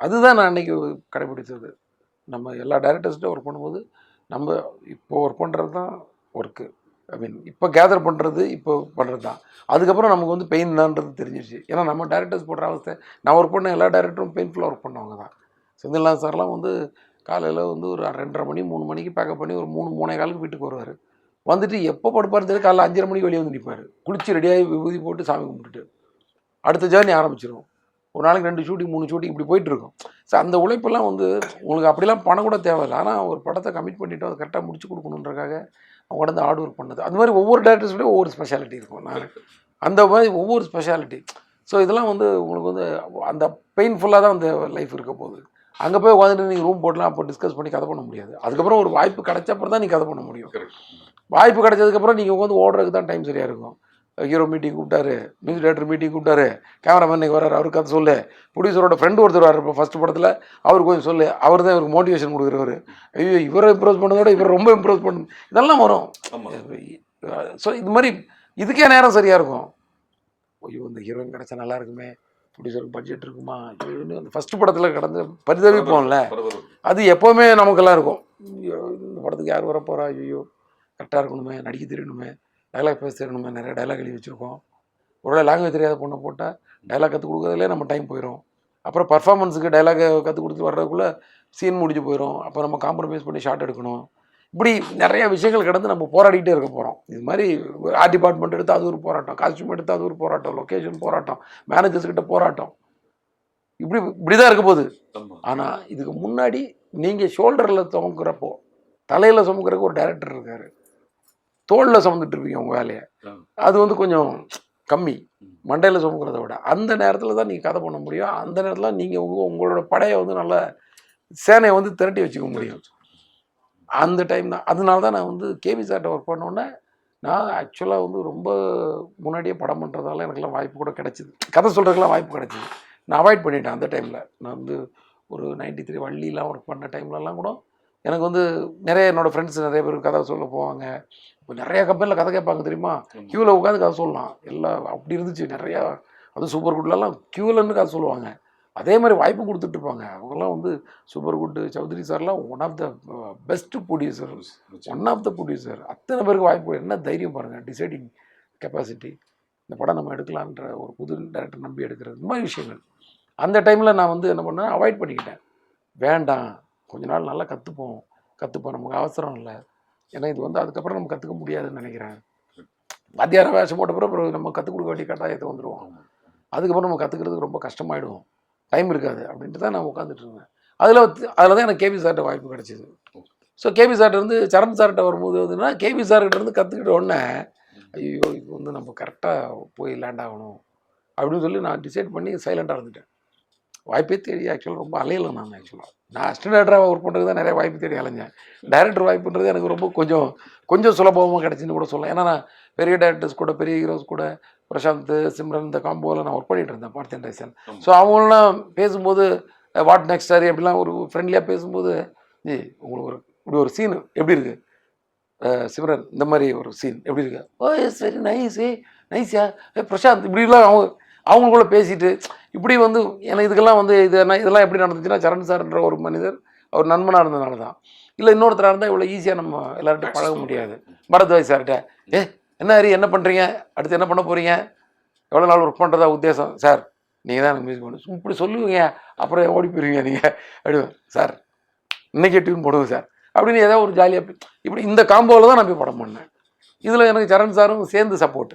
A: அதுதான் நான் அன்றைக்கி கடைப்பிடிச்சது. நம்ம எல்லா டைரக்டர்ஸ்கிட்ட ஒர்க் பண்ணும்போது நம்ம இப்போ ஒர்க் பண்ணுறது தான் ஒர்க்கு. ஐ மீன் இப்போ கேதர் பண்ணுறது இப்போ பண்ணுறது தான். அதுக்கப்புறம் நமக்கு வந்து பெயின் தான்றது தெரிஞ்சிருச்சு. ஏன்னா நம்ம டேரக்டர்ஸ் போடுற அவஸ்தை, நான் ஒர்க் பண்ண எல்லா டேரக்டரும் பெயின்ஃபுல்லாக ஒர்க் பண்ணவங்க தான். செந்தில்நாத் சார்லாம் வந்து காலையில் வந்து ஒரு 2:30 மணி 3 மணிக்கு பேக்கப் பண்ணி ஒரு 3-3:15 வீட்டுக்கு வருவார். வந்துட்டு எப்போ படுப்பாருன்னு தெரியும், காலைல 5:30 மணிக்கு வெளியே வந்து நிற்பார். குளிச்சு ரெடியாகி விபூதி போட்டு சாமி கும்பிட்டுட்டு அடுத்த ஜேர்னி ஆரம்பிச்சிடும். ஒரு நாளைக்கு 2 ஷூட்டிங் 3 ஷூட்டிங் இப்படி போயிட்டுருக்கும். ஸோ அந்த உழைப்பெல்லாம் வந்து உங்களுக்கு அப்படிலாம் பணம் கூட தேவையில்லை. ஆனால் ஒரு படத்தை கமிட் பண்ணிவிட்டு அதை கரெக்டாக முடிச்சு கொடுக்கணுன்றக்காக அவங்க வந்து ஹார்ட் ஒர்க் பண்ணது. அது மாதிரி ஒவ்வொரு டேரக்டர்ஸோடய ஒவ்வொரு ஸ்பெஷாலிட்டி இருக்கும். நான் அந்த மாதிரி ஒவ்வொரு ஸ்பெஷாலிட்டி. ஸோ இதெல்லாம் வந்து உங்களுக்கு வந்து அந்த பெயின்ஃபுல்லாக தான் அந்த லைஃப் இருக்க போகுது. அங்கே போய் உட்காந்துட்டு நீங்கள் ரூம் போட்டலாம், அப்போ டிஸ்கஸ் பண்ணி கதை பண்ண முடியாது. அதுக்கப்புறம் ஒரு வாய்ப்பு கிடைச்சப்பறம் தான் நீங்கள் கதை பண்ண முடியும். வாய்ப்பு கிடைச்சதுக்கப்புறம் நீங்கள் உட்காந்து ஓடுறதுக்கு தான் டைம் சரியாக இருக்கும். ஹீரோ மீட்டிங் கூப்பிட்டாரு, மியூசிக் டைரக்டர் மீட்டிங் கூப்பிட்டாரு, கேமராமேன் இன்னைக்கு வர்றாரு, அவருக்கு கதை சொல்லு, ப்ரொடியூசரோட ஃப்ரெண்டு ஒருத்தர் வர்றாரு இப்போ ஃபஸ்ட்டு படத்தில், அவர் கொஞ்சம் சொல்லு, அவர் தான் இவருக்கு மோட்டிவேஷன் கொடுக்குறவர். ஐயோ இவரை இம்ப்ரூவ் பண்ணதோட இவர் ரொம்ப இம்ப்ரூவ் பண்ணு, இதெல்லாம் வரும். ஸோ இது மாதிரி இதுக்கே நேரம் சரியாக இருக்கும். ஐயோ இந்த ஹீரோயின் கிடச்சா நல்லா இருக்குமே, ப்ரொடியூசருக்கு பட்ஜெட் இருக்குமா, ஐயோ அந்த ஃபஸ்ட்டு படத்தில் கடந்து பரிதவிப்போம்ல, அது எப்போவுமே நமக்கெல்லாம் இருக்கும். இந்த படத்துக்கு யார் வரப்போகிறா, ஐயோ கரெக்டாக இருக்கணுமே, நடிக்க தெரியணுமே, டைலாக் பேச தெரியணுமே, நிறைய டைலாக் எழுதி வச்சுருக்கோம். ஒருவேளை லாங்குவேஜ் தெரியாத பொண்ணை போட்டால் டைலாக் கற்றுக் கொடுக்குறதுலே நம்ம டைம் போயிடும். அப்புறம் பர்ஃபார்மன்ஸுக்கு டைலாக் கற்றுக் கொடுத்து வர்றதுக்குள்ளே சீன் முடிஞ்சு போயிடும். அப்போ நம்ம காம்ப்ரமைஸ் பண்ணி ஷார்ட் எடுக்கணும். இப்படி நிறைய விஷயங்கள் கடந்து நம்ம போராடிக்கிட்டே இருக்க போகிறோம். இது மாதிரி ஆர்ட் டிபார்ட்மெண்ட் எடுத்து அது ஒரு போராட்டம், காஸ்டியூம் எடுத்து அது ஒரு போராட்டம், லொக்கேஷன் போராட்டம், மேனேஜர்ஸ் கிட்ட போராட்டம், இப்படிதான் இருக்க போகுது. ஆனால் இதுக்கு முன்னாடி நீங்கள் ஷோல்டரில் சுமக்கிறப்போ, தலையில் சுமக்கிறதுக்கு ஒரு டைரக்டர் இருக்காரு, தோளில் சுமந்துட்டு இருப்பீங்க உங்கள் வேலையை. அது வந்து கொஞ்சம் கம்மி, மண்டையில் சுமக்கிறத விட. அந்த நேரத்தில் தான் நீங்கள் கதை பண்ண முடியும். அந்த நேரத்தில் நீங்கள் உங்களோட படையை வந்து நல்லா சேனையை வந்து திரட்டி வச்சுக்க முடியும். அந்த டைம் தான். அதனால தான் நான் வந்து கேபி சார்ட்ட ஒர்க் பண்ணோன்னே, நான் ஆக்சுவலாக வந்து ரொம்ப முன்னாடியே படம் பண்ணுறதால எனக்குலாம் வாய்ப்பு கூட கிடச்சிது, கதை சொல்கிறதுக்கெலாம் வாய்ப்பு கிடச்சிது. நான் அவாய்ட் பண்ணிட்டேன் அந்த டைமில். நான் வந்து ஒரு 93 வள்ளிலாம் ஒர்க் பண்ண டைம்லலாம் கூட எனக்கு வந்து நிறைய என்னோடய ஃப்ரெண்ட்ஸ் நிறைய பேர் கதை சொல்ல போவாங்க. இப்போ நிறையா கம்பெனியில் கதை கேட்பாங்க தெரியுமா, க்யூவில் உட்காந்து கதை சொல்லலாம். எல்லாம் அப்படி இருந்துச்சு நிறையா. அதுவும் சூப்பர் குட்லலாம் க்யூவில் இருந்து கதை சொல்லுவாங்க. அதே மாதிரி வாய்ப்பு கொடுத்துட்ருப்பாங்க. அவங்கெல்லாம் வந்து சூப்பர் குட் சௌத்ரி சார்லாம் one of the best producer, one of the producer. அத்தனை பேருக்கு வாய்ப்பு, என்ன தைரியம் பாருங்கள், டிசைடிங் கெப்பாசிட்டி. இந்த படம் நம்ம எடுக்கலான்ற ஒரு புது டைரக்டர் நம்பி எடுக்கிறது, இந்த மாதிரி விஷயங்கள். அந்த டைமில் நான் வந்து என்ன பண்ணேன், அவாய்ட் பண்ணிக்கிட்டேன். வேண்டாம், கொஞ்ச நாள் நல்லா கற்றுப்போம், நமக்கு அவசரம் இல்லை. ஏன்னா இது வந்து அதுக்கப்புறம் நம்ம கற்றுக்க முடியாதுன்னு நினைக்கிறேன். வாத்தியார வேஷம் போட்ட பிறகு நம்ம கற்றுக் கொடுக்க வேண்டிய கட்டாயத்தை வந்துடுவோம். அதுக்கப்புறம் நம்ம கற்றுக்கிறதுக்கு ரொம்ப கஷ்டமாயிடுவோம், டைம் இருக்காது அப்படின்ட்டு தான் நான் உட்காந்துட்டு இருந்தேன். அதில் தான் எனக்கு கேபி சார்ட்ட வாய்ப்பு கிடச்சிது. ஸோ கேபி சார்ட்ட இருந்து சரண் சார்கிட்ட வரும்போது வந்துன்னா, கேபி சார்கிட்ட இருந்து கற்றுக்கிட்ட உடனே ஐயோ இது வந்து நம்ம கரெக்டாக போய் லேண்ட் ஆகணும் அப்படின்னு சொல்லி நான் டிசைட் பண்ணி சைலண்டாக இருந்துட்டேன். வாய்ப்பே தேடி ஆக்சுவலாக ரொம்ப அலையலை. நான் அசிஸ்டன்ட் டைரக்டராக ஒர்க் பண்ணுறது தான் நிறைய வாய்ப்பு தேடி அலைஞ்சேன். டைரக்டர் வாய்ப்புன்றது எனக்கு ரொம்ப கொஞ்சம் சுலபமாக கிடச்சின்னு கூட சொல்லலாம். ஏன்னா நான் பெரிய டைரக்டர்ஸ் கூட, பெரிய ஹீரோஸ் கூட, பிரசாந்த், சிம்ரன், இந்த காம்போவில் நான் ஒர்க் பண்ணிகிட்டு இருந்தேன், பார்த்தியன் ரைசன். ஸோ அவங்களாம் பேசும்போது வாட் நெக்ஸ்ட் சார் அப்படிலாம் ஒரு ஃப்ரெண்ட்லியாக பேசும்போது, உங்களுக்கு இப்படி ஒரு சீன் எப்படி இருக்குது சிம்ரன், இந்த மாதிரி ஒரு சீன் எப்படி இருக்குது, ஓ எஸ் வெரி நைஸ், நைஸ்யா பிரசாந்த், இப்படிலாம் அவங்களுக்குள்ள பேசிட்டு இப்படி வந்து எனக்கு இதுக்கெல்லாம் வந்து இதெல்லாம் எப்படி நடந்துச்சுன்னா, சரண் சார்ன்ற ஒரு மனிதர் அவர் நண்பனாக இருந்ததுனால தான். இல்லை இன்னொருத்தராக இருந்தால் இவ்வளோ ஈஸியாக நம்ம எல்லார்ட்டும் பழக முடியாது. பரத்வாஜ் சார்கிட்ட என்ன ஹரி என்ன பண்ணுறீங்க, அடுத்து என்ன பண்ண போகிறீங்க, எவ்வளோ நாள் ஒர்க் பண்ணுறதா உத்தேசம், சார் நீங்கள் தான் எனக்கு மியூசிக் பண்ணு, இப்படி சொல்லுவீங்க, அப்புறம் ஓடி போயிருவீங்க நீங்கள் அப்படி, சார் இன்றைக்கே டியூன் போடுவோம் சார் அப்படின்னு ஏதாவது ஒரு ஜாலியாக இப்படி இந்த காம்போவில் தான் நான் போய் படம் பண்ணேன். இதில் எனக்கு சரண் சாரும் சேர்ந்து சப்போர்ட்.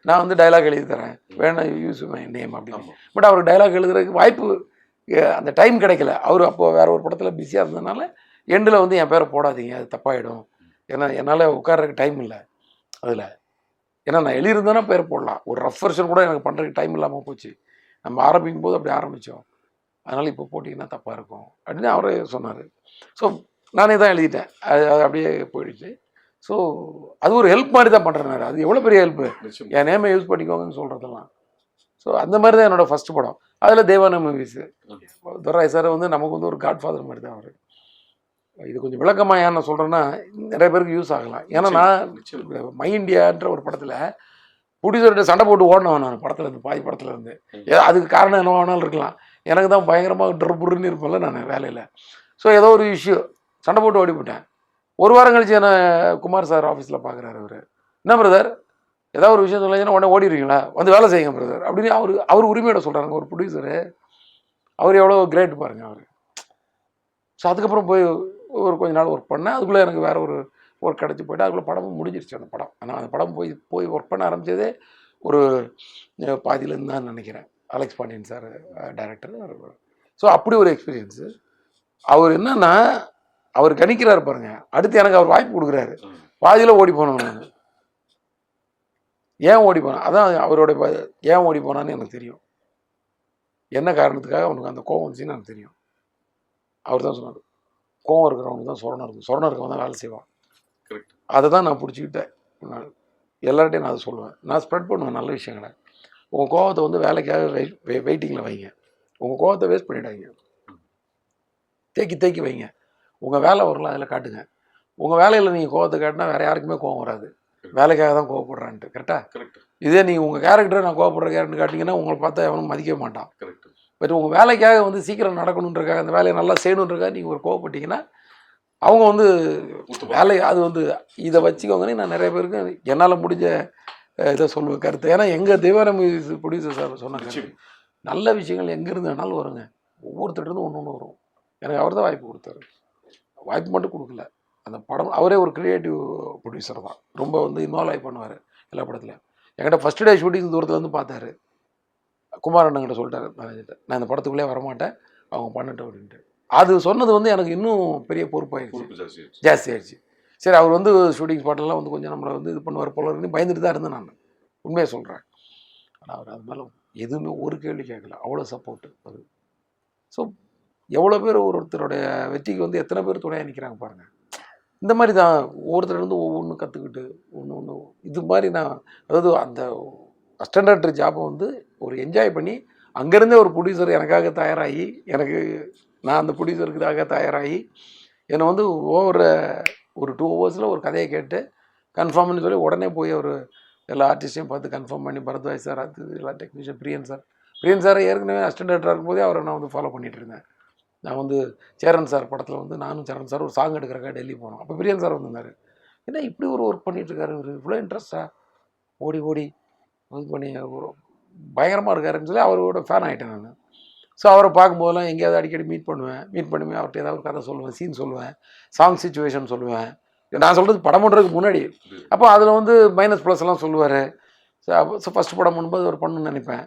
A: நான் வந்து டைலாக் எழுதி தரேன், வேணா யூஸ் மை நேம் அப்படின்னு. பட் அவருக்கு டைலாக் எழுதுறதுக்கு வாய்ப்பு அந்த டைம் கிடைக்கல. அவர் அப்போது வேறு ஒரு படத்தில் பிஸியாக இருந்ததுனால எண்டில் வந்து என் பேரை போடாதீங்க, அது தப்பாகிடும், ஏன்னா என்னால் உட்கார்றதுக்கு டைம் இல்லை அதில். ஏன்னா நான் எழுதியிருந்தேன்னா பேர் போடலாம், ஒரு ரஃப் வெர்ஷன் கூட எனக்கு பண்ணுறதுக்கு டைம் இல்லாமல் போச்சு. நம்ம ஆரம்பிக்கும் போது அப்படி ஆரம்பித்தோம், அதனால் இப்போ போட்டிங்கன்னா தப்பாக இருக்கும் அப்படின்னு அவரே சொன்னார். ஸோ நானே தான் எழுதிட்டேன், அது அப்படியே போயிடுச்சு. ஸோ அது ஒரு ஹெல்ப் மாதிரி தான் பண்ணுறேன். அது எவ்வளோ பெரிய ஹெல்ப்பு, என் நேமை யூஸ் பண்ணிக்கோங்கன்னு சொல்கிறதெல்லாம். ஸோ அந்த மாதிரி தான் என்னோடய ஃபஸ்ட்டு படம். அதில் தேவான மூவிஸு, துரை சார் வந்து நமக்கு வந்து ஒரு காட்ஃபாதர் மாதிரி தான் அவர். இது கொஞ்சம் விளக்கமாக ஏன் நான் சொல்கிறேன்னா, நிறைய பேருக்கு யூஸ் ஆகலாம். ஏன்னா நான் மை இண்டியான்ற ஒரு படத்தில் ப்ரொடியூசர்கிட்ட சண்டை போட்டு ஓடினவன் நான் படத்தில் இருந்து, பாதி படத்தில் இருந்து. அதுக்கு காரணம் என்ன வேணாலும் இருக்கலாம், எனக்கு தான் பயங்கரமாக ட்ருன்னு இருப்பேன்ல நான் வேலையில். ஸோ ஏதோ ஒரு இஷ்யூ சண்டை போட்டு ஓடி போட்டேன். ஒரு வாரம் கழிச்சு என்ன குமார் சார் ஆஃபீஸில் பார்க்குறாரு. அவர் என்ன பிரதர் ஏதாவது ஒரு விஷயம் சொல்லிங்கன்னா உடனே ஓடிடுவீங்களா, வந்து வேலை செய்யுங்க பிரதர் அப்படின்னு அவர் உரிமையோட சொல்கிறாங்க. ஒரு ப்ரொடியூசரு, அவர் எவ்வளோ கிரேட் பாருங்கள் அவர். ஸோ அதுக்கப்புறம் போய் ஒரு கொஞ்ச நாள் ஒர்க் பண்ணேன். அதுக்குள்ளே எனக்கு வேறு ஒரு ஒர்க் கிடச்சி போய்ட்டு அதுக்குள்ளே படமும் முடிஞ்சிருச்சு அந்த படம். ஆனால் அந்த படம் போய் ஒர்க் பண்ண ஆரம்பித்ததே ஒரு பாதியிலேருந்து தான் நினைக்கிறேன். Alex Pandian sir director. So அப்படி ஒரு எக்ஸ்பீரியன்ஸு. அவர் என்னன்னா அவர் கணிக்கிறார் பாருங்க, அடுத்து எனக்கு அவர் வாய்ப்பு கொடுக்குறாரு. பாதியில் ஓடி போனவன் நான். ஏன் ஓடி போனான், அதான் அவரோட ஏன் ஓடி போனான்னு எனக்கு தெரியும். என்ன காரணத்துக்காக அவனுக்கு அந்த கோவம் வந்துச்சுன்னு எனக்கு தெரியும். அவர் தான் சொன்னார், கோவம் இருக்கிறவனுக்கு தான் சொரணம் இருக்கும், சொரணம் இருக்கவன் தான் வேலை செய்வான். அதை தான் நான் பிடிச்சிக்கிட்டேன். நான் எல்லார்ட்டையும் நான் அதை சொல்லுவேன், நான் ஸ்ப்ரெட் பண்ணுவேன் நல்ல விஷயங்களை. உங்கள் கோவத்தை வந்து வேலைக்காக வெயிட்டிங்கில் வைங்க, உங்கள் கோவத்தை வேஸ்ட் பண்ணிடாதீங்க, தேக்கி வைங்க. உங்கள் வேலை வரலாம் அதில் காட்டுங்க. உங்கள் வேலையில் நீங்கள் கோவத்தை காட்டினா வேறு யாருக்குமே கோவம் வராது, வேலைக்காக தான் கோவப்படுறான்ட்டு. கரெக்டாக? இதே நீங்கள் உங்கள் கேரக்டரை நான் கோவப்படுற கேரக்டர் காட்டிங்கன்னா உங்களை பார்த்தா எவனும் மதிக்க மாட்டான். பட் உங்கள் வேலைக்காக வந்து சீக்கிரம் நடக்கணுன்றக்காக, அந்த வேலையை நல்லா செய்யணுன்றக்காக நீங்கள் ஒரு கோவப்பட்டீங்கன்னா அவங்க வந்து வேலை அது வந்து இதை வச்சுக்கோங்கன்னு நான் நிறைய பேருக்கு என்னால் முடிஞ்ச இதை சொல்லுவேன் கருத்து. ஏன்னா எங்கள் தேவான மூவிஸ் ப்ரொடியூசர் சார் சொன்னாங்க, நல்ல விஷயங்கள் எங்கேருந்து வேணாலும் வருங்க, ஒவ்வொருத்தர்கிட்ட ஒன்று வரும். எனக்கு அவர் தான் வாய்ப்பு கொடுத்தாரு, வாய்ப்பு மட்டும் கொடுக்கல, அந்த படம் அவரே ஒரு கிரியேட்டிவ் ப்ரொடியூசர் தான், ரொம்ப வந்து இன்வால்வ் ஆகி பண்ணுவார் எல்லா படத்துலையும். என்கிட்ட ஃபஸ்ட்டு டே ஷூட்டிங் தூரத்தில் வந்து பார்த்தாரு. குமார் அண்ணங்கிட்ட சொல்லிட்டாரு மேனேஜர்கிட்ட, நான் இந்த படத்துக்குள்ளே வரமாட்டேன், அவங்க பண்ணட்டும் அப்படின்ட்டு. அது சொன்னது வந்து எனக்கு இன்னும் பெரிய பொறுப்பாயிடுச்சு, ஜாஸ்தி ஆயிடுச்சு. சரி, அவர் வந்து ஷூட்டிங் ஸ்பாட்டெல்லாம் வந்து கொஞ்சம் நம்மளை வந்து இது பண்ணுவார் போல இருக்குன்னு பயந்துட்டு தான் இருந்தேன் நான், உண்மையாக சொல்கிறேன். ஆனால் அவர் அது மேலே எதுவுமே ஒரு கேள்வி கேட்கல, அவ்வளோ சப்போர்ட்டு அது. ஸோ எவ்வளோ பேர் ஒருத்தருடைய வெற்றிக்கு வந்து எத்தனை பேர் துணையாக நிற்கிறாங்க பாருங்கள். இந்த மாதிரி தான் ஒவ்வொருத்தர் ஒவ்வொன்றும் கற்றுக்கிட்டு ஒன்று இது மாதிரி நான், அதாவது அந்த அசிஸ்டன்ட் ஜாப்பை வந்து ஒரு என்ஜாய் பண்ணி அங்கேருந்தே ஒரு ப்ரொடியூசர் எனக்காக தயாராகி, நான் அந்த ப்ரொடியூசருக்காக தயாராகி என்னை வந்து ஒரு 2 ஹவர்ஸில் ஒரு கதையை கேட்டு கன்ஃபார்ம்னு சொல்லி உடனே போய் ஒரு எல்லா ஆர்டிஸ்டையும் பார்த்து கன்ஃபார்ம் பண்ணி, பரத்வாஜ் சார், அது எல்லா டெக்னீஷியன், பிரியன் சார் ஏற்கனவே அசிஸ்டன்ட் டேரக்டராக இருக்கும்போதே அவரை நான் வந்து ஃபாலோ பண்ணிகிட்டு இருந்தேன். நான் வந்து சேரன் சார் படத்தில் வந்து நானும் சேரன் சார் ஒரு சாங் எடுக்கிறக்காக டெல்லி போனோம். அப்போ பிரியன் சார் வந்திருந்தார். ஏன்னா இப்படி ஒரு ஒர்க் பண்ணிகிட்ருக்காரு, ஒரு இவ்வளோ இன்ட்ரெஸ்ட்டாக ஓடி இது பண்ணி ஒரு பயங்கரமாக இருக்காருன்னு சொல்லி அவரோட ஃபேன் ஆகிட்டேன் நான். ஸோ அவரை பார்க்கும்போதெல்லாம் எங்கேயாவது அடிக்கடி மீட் பண்ணுவேன், அவர்கிட்ட ஏதாவது ஒரு கதை சொல்லுவேன், சீன் சொல்லுவேன், சாங் சிச்சுவேஷன் சொல்லுவேன். நான் சொல்கிறது படம் பண்ணுறதுக்கு முன்னாடி. அப்போ அதில் வந்து மைனஸ் ப்ளஸ் எல்லாம் சொல்லுவார். ஸோ ஃபஸ்ட்டு படம் பண்ணும்போது ஒரு பண்ணணும்னு நினைப்பேன்.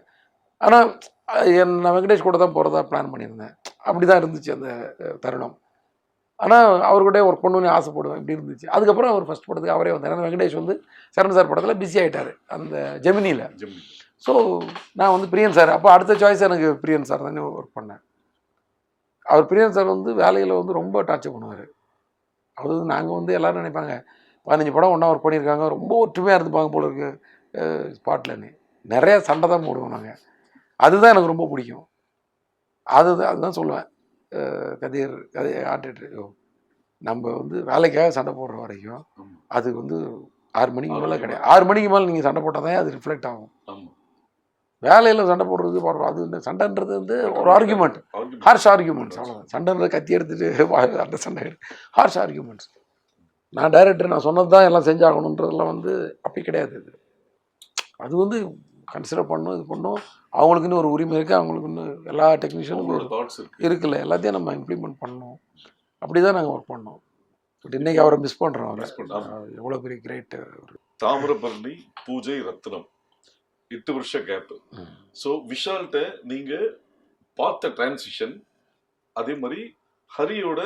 A: ஆனால் நான் வெங்கடேஷ் கூட தான் போகிறதா பிளான் பண்ணியிருந்தேன். அப்படி தான் இருந்துச்சு அந்த தருணம். ஆனால் அவர்கிட்டே ஒர்க் பண்ணணுன்னு ஆசைப்படுவேன், இப்படி இருந்துச்சு. அதுக்கப்புறம் அவர் ஃபஸ்ட் படத்துக்கு அவரே வந்தார். ஏன்னா வெங்கடேஷ் வந்து சரண் சார் படத்தில் பிஸி ஆகிட்டார் அந்த ஜெமினியில். ஸோ நான் வந்து பிரியன் சார், அப்போ அடுத்த சாய்ஸ் எனக்கு பிரியன் சார் தானே ஒர்க் பண்ணேன். அவர் பிரியன் சார் வந்து வேலையில் வந்து ரொம்ப டார்ச்சர் பண்ணுவார். அதாவது நாங்கள் வந்து எல்லோரும் நினைப்பாங்க 15 படம் ஒன்றா ஒர்க் பண்ணியிருக்காங்க, ரொம்ப ஒற்றுமையாக இருந்துப்பாங்க போல இருக்கு ஸ்பாட்லன்னு. நிறையா சண்டை தான் போடுவோம் நாங்கள். அதுதான் எனக்கு ரொம்ப பிடிக்கும். அதுதான் சொல்லுவேன், கதை ஆர்டிஸ்ட் நம்ம வந்து வேலைக்காக சண்டை போடுற வரைக்கும் அது வந்து 6 மணிக்கு மேலே கிடையாது. 6 மணிக்கு மேலே நீங்கள் சண்டை போட்டால் தான் அது ரிஃப்ளெக்ட் ஆகும். வேலையில் சண்டை போடுறது அது இந்த சண்டைன்றது வந்து ஒரு ஆர்கியூமெண்ட், ஹார்ஷ் ஆர்கியூமெண்ட்ஸ், அவ்வளோதான். சண்டைன்றது கத்தி எடுத்துகிட்டு அந்த சண்டை ஹார்ஷ் ஆர்கியூமெண்ட்ஸ். நான் டைரக்டர், நான் சொன்னது தான் எல்லாம் செஞ்சாகணுன்றதெல்லாம் வந்து அப்படி கிடையாது. அது வந்து கன்சிடர் பண்ணணும், இது பண்ணணும், அவங்களுக்குன்னு ஒரு உரிமை இருக்குது, அவங்களுக்குன்னு எல்லா டெக்னீஷியனும் இருக்குல்ல, எல்லாத்தையும் நம்ம இம்ப்ளிமெண்ட் பண்ணணும். அப்படி தான் நாங்கள் ஒர்க் பண்ணோம். பட் இன்றைக்கி அவரை மிஸ் பண்ணுறோம். எவ்வளோ பெரிய கிரேட்.
B: தாமிரபரணி, பூஜை, ரத்னம் 8 வருஷ கேப். ஸோ விஷால்கிட்ட நீங்கள் பார்த்த டிரான்சிஷன், அதே மாதிரி ஹரியோட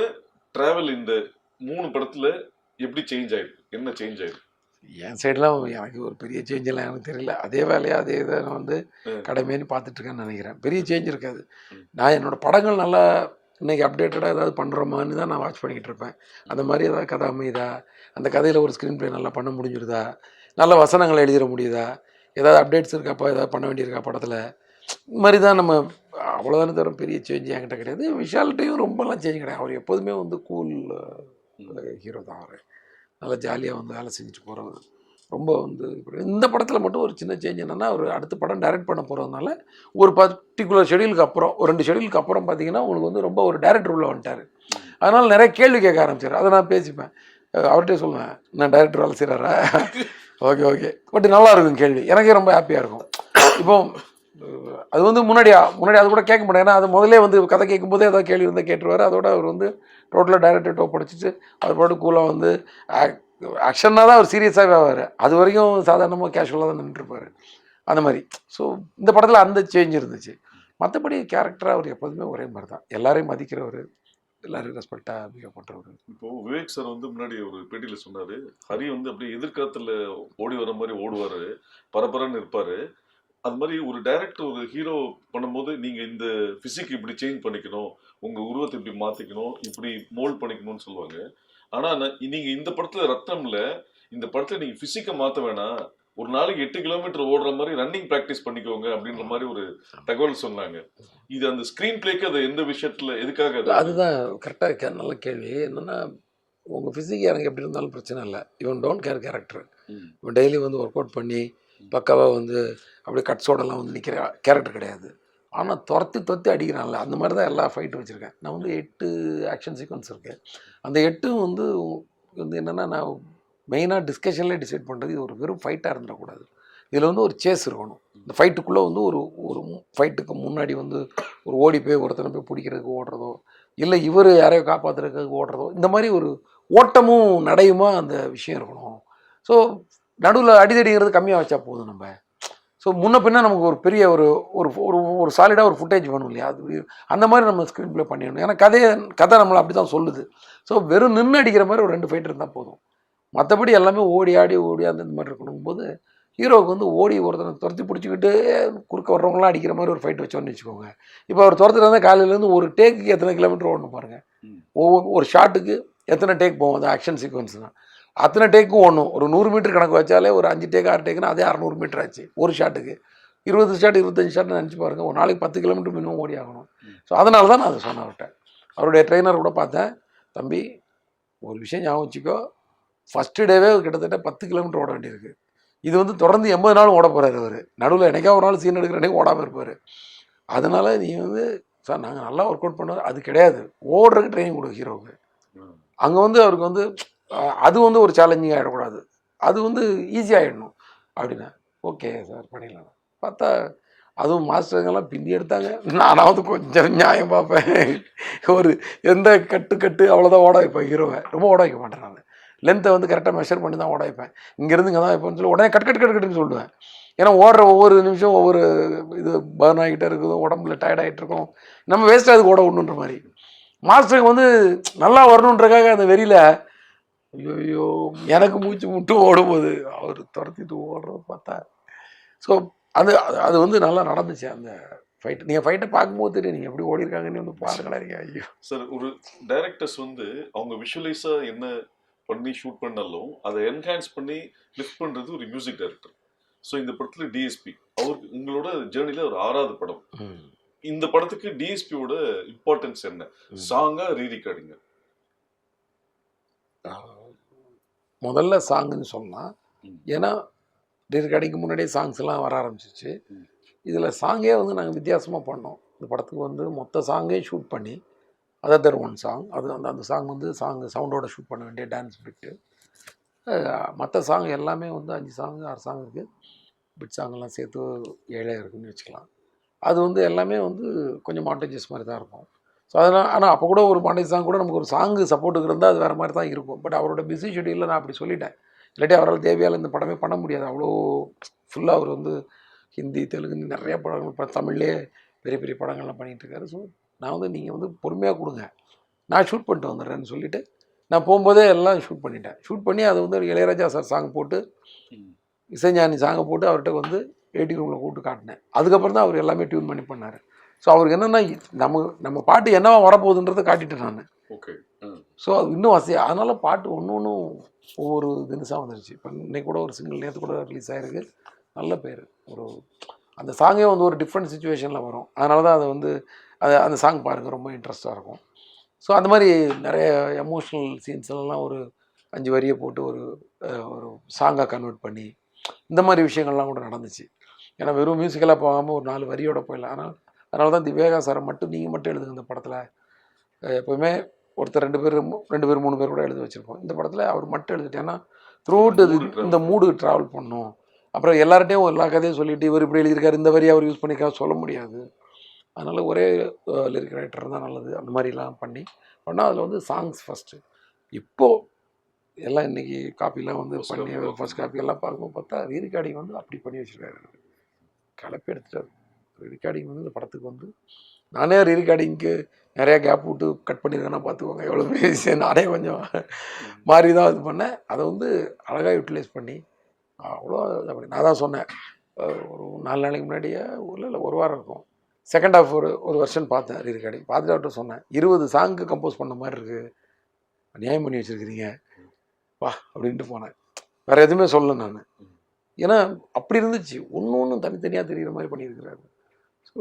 B: ட்ராவல் இந்த 3 படத்தில் எப்படி சேஞ்ச் ஆயிருக்கு, என்ன சேஞ்ச் ஆயிருக்கு?
A: என் சைடெலாம் எனக்கு ஒரு பெரிய சேஞ்செல்லாம் எனக்கு தெரியல. அதே வேலையாக அதே இதை நான் வந்து கடமைன்னு பார்த்துட்ருக்கேன்னு நினைக்கிறேன். பெரிய சேஞ்ச் இருக்காது. நான் என்னோடய படங்கள் நல்லா இன்றைக்கி அப்டேட்டடாக ஏதாவது பண்ணுறோமான்னு தான் நான் வாட்ச் பண்ணிக்கிட்டு இருப்பேன். அந்த மாதிரி ஏதாவது கதை அமையுதா, அந்த கதையில் ஒரு ஸ்க்ரீன் ப்ளே நல்லா பண்ண முடிஞ்சிருதா, நல்ல வசனங்களை எழுதிட முடியுதா, ஏதாவது அப்டேட்ஸ் இருக்காப்பா, ஏதாவது பண்ண வேண்டியிருக்கா படத்தில், இந்த மாதிரி தான் நம்ம. அவ்வளோதானே தவிர பெரிய சேஞ்ச் என்கிட்ட கிடையாது. விஷால்கிட்டையும் ரொம்பலாம் சேஞ்ச் கிடையாது. அவர் எப்போதுமே வந்து கூல் ஹீரோ தான். அவர் நல்லா ஜாலியாக வந்து வேலை செஞ்சுட்டு போகிறவர். ரொம்ப வந்து இந்த படத்தில் மட்டும் ஒரு சின்ன சேஞ்ச் என்னென்னா, அவர் அடுத்த படம் டைரக்ட் பண்ண போகிறதுனால ஒரு பர்டிகுலர் ஷெடியூலுக்கு அப்புறம், ஒரு 2 ஷெடியூலுக்கு அப்புறம் பார்த்தீங்கன்னா உங்களுக்கு வந்து ரொம்ப ஒரு டேரக்டர் உள்ள வந்துட்டார். அதனால் நிறைய கேள்வி கேட்க ஆரம்பிச்சார். அதை நான் பேசிப்பேன், அவர்கிட்டே சொல்லுவேன், நான் டைரக்டர் வேலை செய்கிறாரா, ஓகே பட் நல்லா இருக்கும் கேள்வி, எனக்கே ரொம்ப ஹாப்பியாக இருக்கும். இப்போ அது வந்து முன்னாடி அது கூட கேட்க மாட்டேன். ஏன்னா அது முதலே வந்து கதை கேட்கும்போதே ஏதாவது கேள்வி இருந்தால் கேட்டுருவார். அதோட அவர் வந்து டோட்டலாக டைரக்டர் படிச்சுட்டு அவர் பாட்டு கூலாக வந்து ஆக்ஷன்னாக தான் அவர் சீரியஸாகவே ஆவார். அது வரைக்கும் சாதாரணமாக கேஷுவலாக தான் நின்றுருப்பார் அந்த மாதிரி. ஸோ இந்த படத்தில் அந்த சேஞ்ச் இருந்துச்சு. மற்றபடி கேரக்டராக அவர் எப்போதுமே ஒரே மாதிரி தான், எல்லாரையும் மதிக்கிறவர், எல்லாரும் ரெஸ்பெக்டாக பிஹேவ் பண்ணுறவர்.
B: இப்போ விவேக் சார் வந்து முன்னாடி ஒரு பேட்டியில் சொன்னார், ஹரி வந்து அப்படியே எதிர்காலத்தில் ஓடி வர மாதிரி ஓடுவார், பரபரன்னு இருப்பார். அது மாதிரி ஒரு டைரக்டர் ஒரு ஹீரோ பண்ணும்போது நீங்கள் இந்த ஃபிசிக் இப்படி சேஞ்ச் பண்ணிக்கணும், உங்கள் உருவத்தை இப்படி மாற்றிக்கணும், இப்படி மோல்ட் பண்ணிக்கணும்னு சொல்லுவாங்க. ஆனால் நீங்கள் இந்த படத்தில் ரத்னமில் இந்த படத்தில் நீங்கள் ஃபிசிக்கை மாற்ற வேணாம், ஒரு நாளைக்கு 8 கிலோமீட்டர் ஓடுற மாதிரி ரன்னிங் ப்ராக்டிஸ் பண்ணிக்கோங்க அப்படின்ற மாதிரி ஒரு தகவல் சொன்னாங்க. இது அந்த ஸ்க்ரீன் பிளேக்கு அது எந்த விஷயத்தில் எதுக்காக?
A: அதுதான் கரெக்டாக நல்ல கேள்வி. என்னென்னா உங்கள் ஃபிசிக் எனக்கு எப்படி இருந்தாலும் பிரச்சனை இல்லை, இவன் டோன்ட் கேர் கேரக்டர். இவன் டெய்லி வந்து ஒர்க் அவுட் பண்ணி பக்காவாக வந்து அப்படியே கட்ஸோடலாம் வந்து நிற்கிற கேரக்டர் கிடையாது. ஆனால் துரத்தி அடிக்கிறான்ல, அந்த மாதிரி தான் எல்லா ஃபைட்டும் வச்சுருக்கேன். நான் வந்து 8 ஆக்ஷன் சீக்வன்ஸ் இருக்குது. அந்த 8ம் வந்து என்னென்னா, நான் மெயினாக டிஸ்கஷன்லேயே டிசைட் பண்ணுறது, இது ஒரு வெறும் ஃபைட்டாக இருந்துடக்கூடாது, இதில் வந்து ஒரு சேஸ் இருக்கணும். இந்த ஃபைட்டுக்குள்ளே வந்து ஒரு ஃபைட்டுக்கு முன்னாடி வந்து ஒரு ஓடி போய் ஒருத்தனை போய் பிடிக்கிறதுக்கு ஓடுறதோ, இல்லை இவர் யாரையோ காப்பாற்றுறதுக்கு ஓடுறதோ, இந்த மாதிரி ஓட்டமும் நடையுமா அந்த விஷயம் இருக்கணும். ஸோ நடுவில் அடிதடிங்கிறது கம்மியாக வச்சா போதும் நம்ம. ஸோ முன்ன பின்ன நமக்கு ஒரு பெரிய ஒரு ஒரு ஒரு சாலிடாக ஒரு ஃபுட்டேஜ் வேணும் இல்லையா, அது அந்த மாதிரி நம்ம ஸ்க்ரீன் ப்ளே பண்ணிடணும். ஏன்னா கதை நம்மளை அப்படி தான் சொல்லுது. ஸோ வெறும் நின்று அடிக்கிற மாதிரி ஒரு 2 ஃபைட் இருந்தால் போதும். மற்றபடி எல்லாமே ஓடி அந்த மாதிரி இருக்கணும் போது ஹீரோவுக்கு வந்து ஓடி ஒருத்தனை துரத்தி பிடிச்சிக்கிட்டு குறுக்க வர்றவங்களாம் அடிக்கிற மாதிரி ஒரு ஃபைட் வச்சோன்னு வச்சுக்கோங்க. இப்போ அவர் துரத்துட்டு இருந்தால் காலையிலேருந்து ஒரு டேக்கு எத்தனை கிலோமீட்டர் ஓடணும் பாருங்கள். ஒரு ஷாட்டுக்கு எத்தனை டேக் போகும், அந்த ஆக்ஷன் சீக்வன்ஸ் தான் அத்தனை டேக்கும் ஓடணும். ஒரு 100 மீட்டர் கணக்கு வச்சாலே ஒரு 5 டேக் 6 டேக்குன்னா அதே 600 மீட்டர் ஆச்சு ஒரு ஷாட்டுக்கு. 20 ஷாட் 25 ஷாட் நினச்சி பாருங்கள், ஒரு நாளைக்கு 10 கிலோமீட்டர் மினிமம் ஓடி ஆகணும். ஸோ அதனால தான் நான் அதை சொன்னேன் அவர்கிட்ட. அவருடைய ட்ரெயினர் கூட பார்த்தேன், தம்பி ஒரு விஷயம் ஞாபகம் வச்சுக்கோ, ஃபஸ்ட்டு டேவே கிட்டத்தட்ட 10 கிலோமீட்டர் ஓட வேண்டியிருக்கு. இது வந்து தொடர்ந்து 80 நாளும் ஓட போகிறாரு அவர். நடுவில் என்னைக்கா ஒரு நாள் சீன் எடுக்கிற அன்றைக்கி ஓடாமல் இருப்பார். அதனால் நீ வந்து சார் நாங்கள் நல்லா ஒர்க் அவுட் பண்ணுவார், அது கிடையாது, ஓடுறதுக்கு ட்ரைனிங் கொடு ஹீரோவுக்கு. அங்கே வந்து அவருக்கு வந்து அது வந்து ஒரு சேலஞ்சிங் ஆகிடக்கூடாது, அது வந்து ஈஸியாகிடணும் அப்படின்னா ஓகே சார் பண்ணிடலாம். பார்த்தா அதுவும் மாஸ்டருங்கெல்லாம் பின்னி எடுத்தாங்க. நானாவது கொஞ்சம் நியாயம் பார்ப்பேன். ஒரு எந்த கட்டு அவ்வளோதான் ஓட வைப்பேன் ஹீரோவை, ரொம்ப ஓட வைக்க மாட்டேன் நான். லென்த்தை வந்து கரெக்டாக மெஷர் பண்ணி தான் ஓட வைப்பேன். இங்கேருந்து இங்கே தான் வைப்பேன்னு சொல்லி உடனே கட்டுன்னு சொல்லுவேன். ஏன்னா ஓடுற ஒவ்வொரு நிமிஷம் ஒவ்வொரு இது பர்ன் ஆகிட்டே இருக்குது, உடம்புல டயர்ட் ஆகிட்டு இருக்கும், நம்ம வேஸ்ட்டாக அதுக்கு ஓட விடணுன்ற மாதிரி. மாஸ்டருக்கு வந்து நல்லா வரணுன்றக்காக அந்த வெறியில் ஐயோ எனக்கு மூச்சு முட்டு ஓடும்போது அவர் துரத்திட்டு ஓடுறது பார்த்தா. ஸோ அது அது வந்து நல்லா நடந்துச்சு அந்த ஃபைட். நீங்கள் ஃபைட்டை பார்க்கும்போது தெரியும் நீங்கள் எப்படி ஓடி இருக்காங்கன்னு வந்து பாருங்களா. ஐயோ
B: சார், ஒரு டைரக்டர்ஸ் வந்து அவங்க விஷுவலைஸாக என்ன பண்ணி ஷூட் பண்ணாலும் அதை என்ஹான்ஸ் பண்ணி லிஃப்ட் பண்ணுறது ஒரு மியூசிக் டைரக்டர். ஸோ இந்த படத்தில் டிஎஸ்பி அவருக்கு உங்களோட ஜேர்னியில் ஒரு 6வது படம். இந்த படத்துக்கு டிஎஸ்பியோட இம்பார்ட்டன்ஸ் என்ன? சாங்கா ரீரிகார்டிங்க?
A: முதல்ல சாங்குன்னு சொன்னால், ஏன்னா ரீரிகார்டிங்க்கு முன்னாடியே சாங்ஸ் எல்லாம் வர ஆரம்பிச்சிச்சு. இதில் சாங்கே வந்து நாங்கள் வித்தியாசமாக பண்ணோம். இந்த படத்துக்கு வந்து மொத்த சாங்கே ஷூட் பண்ணி அதர் ஒன் சாங், அது அந்த சாங் வந்து சவுண்டோட ஷூட் பண்ண வேண்டிய டான்ஸ் பிட்டு. மற்ற சாங் எல்லாமே வந்து 5 சாங் 6 சாங் இருக்குது. பிட் சாங்கெல்லாம் சேர்த்து 7 இருக்குதுன்னு வச்சுக்கலாம். அது வந்து எல்லாமே வந்து கொஞ்சம் மாண்டேஜஸ் மாதிரி தான் இருக்கும். ஸோ அதனால் ஆனால் அப்போ கூட ஒரு மாண்டேஜ் சாங் கூட நமக்கு ஒரு சாங்கு சப்போர்ட்டுக்கு இருந்தால் அது வேறு மாதிரி தான் இருக்கும். பட் அவரோட பிஸி ஷெடியூலில் நான் அப்படி சொல்லிட்டேன். இல்லாட்டி அவரால் தேவையால் இந்த படமே பண்ண முடியாது. அவ்வளோ ஃபுல்லாக அவர் வந்து ஹிந்தி தெலுங்கு நிறைய படங்கள், இப்போ தமிழ்லேயே பெரிய பெரிய படங்கள்லாம் பண்ணிகிட்ருக்காரு. ஸோ நான் வந்து நீங்கள் வந்து பொறுமையாக கொடுங்க, நான் ஷூட் பண்ணிட்டு வந்துடுறேன்னு சொல்லிவிட்டு நான் போகும்போதே எல்லாம் ஷூட் பண்ணிட்டேன். ஷூட் பண்ணி அதை வந்து இளையராஜா சார் சாங் போட்டு, இசைஞானி சாங்கை போட்டு அவர்கிட்ட வந்து எடிட்டிங் ரூமில் கூப்பிட்டு காட்டினேன். அதுக்கப்புறம் தான் அவர் எல்லாமே டியூன் பண்ணி பண்ணார். ஸோ அவருக்கு என்னென்னா நம்ம பாட்டு என்னவா வரப்போகுதுன்றதை காட்டிட்டேன் நான்.
B: ஓகே.
A: ஸோ அது இன்னும் வசதியாக, அதனால் பாட்டு ஒன்று ஒவ்வொரு தினசாக வந்துருச்சு. இப்போ இன்னைக்கு கூட ஒரு சிங்கிள் நேற்று கூட ரிலீஸ் ஆகிருக்கு, நல்ல பேர். ஒரு அந்த சாங்கே வந்து ஒரு டிஃப்ரெண்ட் சுச்சுவேஷனில் வரும். அதனால தான் அதை வந்து அந்த சாங் பாருங்கள், ரொம்ப இன்ட்ரெஸ்ட்டாக இருக்கும். ஸோ அந்த மாதிரி நிறைய எமோஷ்னல் சீன்ஸ்லாம் ஒரு 5 வரியை போட்டு ஒரு சாங்காக கன்வெர்ட் பண்ணி இந்த மாதிரி விஷயங்கள்லாம் கூட நடந்துச்சு. ஏன்னா வெறும் மியூசிக்கலாக போகாமல் ஒரு 4 வரியோடு போயிடலாம். அதனால தான் திவேகா சாரை மட்டும் நீங்கள் மட்டும் எழுதுங்க இந்த படத்தில். எப்போவுமே ஒருத்தர் 2 பேர் 3 பேர் கூட எழுத வச்சுருப்போம். இந்த படத்தில் அவர் மட்டும் எழுதிட்டேன்னா த்ரூ அவுட் இந்த மூடு ட்ராவல் பண்ணணும். அப்புறம் எல்லார்ட்டையும் எல்லா கதையும் சொல்லிவிட்டு இவர் இப்படி எழுதியிருக்காரு, இந்த வரி அவர் யூஸ் பண்ணிக்கா சொல்ல முடியாது. அதனால் ஒரே லிரிக் ரைட்டர் தான் நல்லது. அந்த மாதிரிலாம் பண்ணால் அதில் வந்து சாங்ஸ் ஃபஸ்ட்டு. இப்போது எல்லாம் இன்றைக்கி காப்பிலாம் வந்து பண்ணி ஃபஸ்ட் காப்பி எல்லாம் பார்க்கும்போது பார்த்தா ரீரிகார்டிங் வந்து அப்படி பண்ணி வச்சுருக்காரு, கலப்பி எடுத்துட்டார். ரீரிகார்டிங் வந்து இந்த படத்துக்கு வந்து நானே ரீரிகார்டிங்க்கு நிறையா கேப் விட்டு கட் பண்ணியிருக்கேன்னா பார்த்துக்கோங்க எவ்வளோ பெரிய விஷயம். நானே கொஞ்சம் மாறி தான் இது பண்ணேன். அதை வந்து அழகாக யூட்டிலைஸ் பண்ணி அவ்வளோ அப்படி நான் தான் சொன்னேன். ஒரு 4 நாளைக்கு முன்னாடியே இல்லை ஒரு வாரம் இருக்கும், செகண்ட் ஹாஃப் ஒரு வெர்ஷன் பார்த்தேன் ரீரிகார்டிங். பார்த்துட்டு அவர்கிட்ட சொன்னேன், 20 சாங்கு கம்போஸ் பண்ண மாதிரி இருக்குது, நியாயம் பண்ணி வச்சுருக்கிறீங்க வா அப்படின்ட்டு போனேன். வேறு எதுவுமே சொல்லலை நான். ஏன்னா அப்படி இருந்துச்சு, ஒன்று தனித்தனியாக தெரிகிற மாதிரி பண்ணியிருக்கிறாரு. ஸோ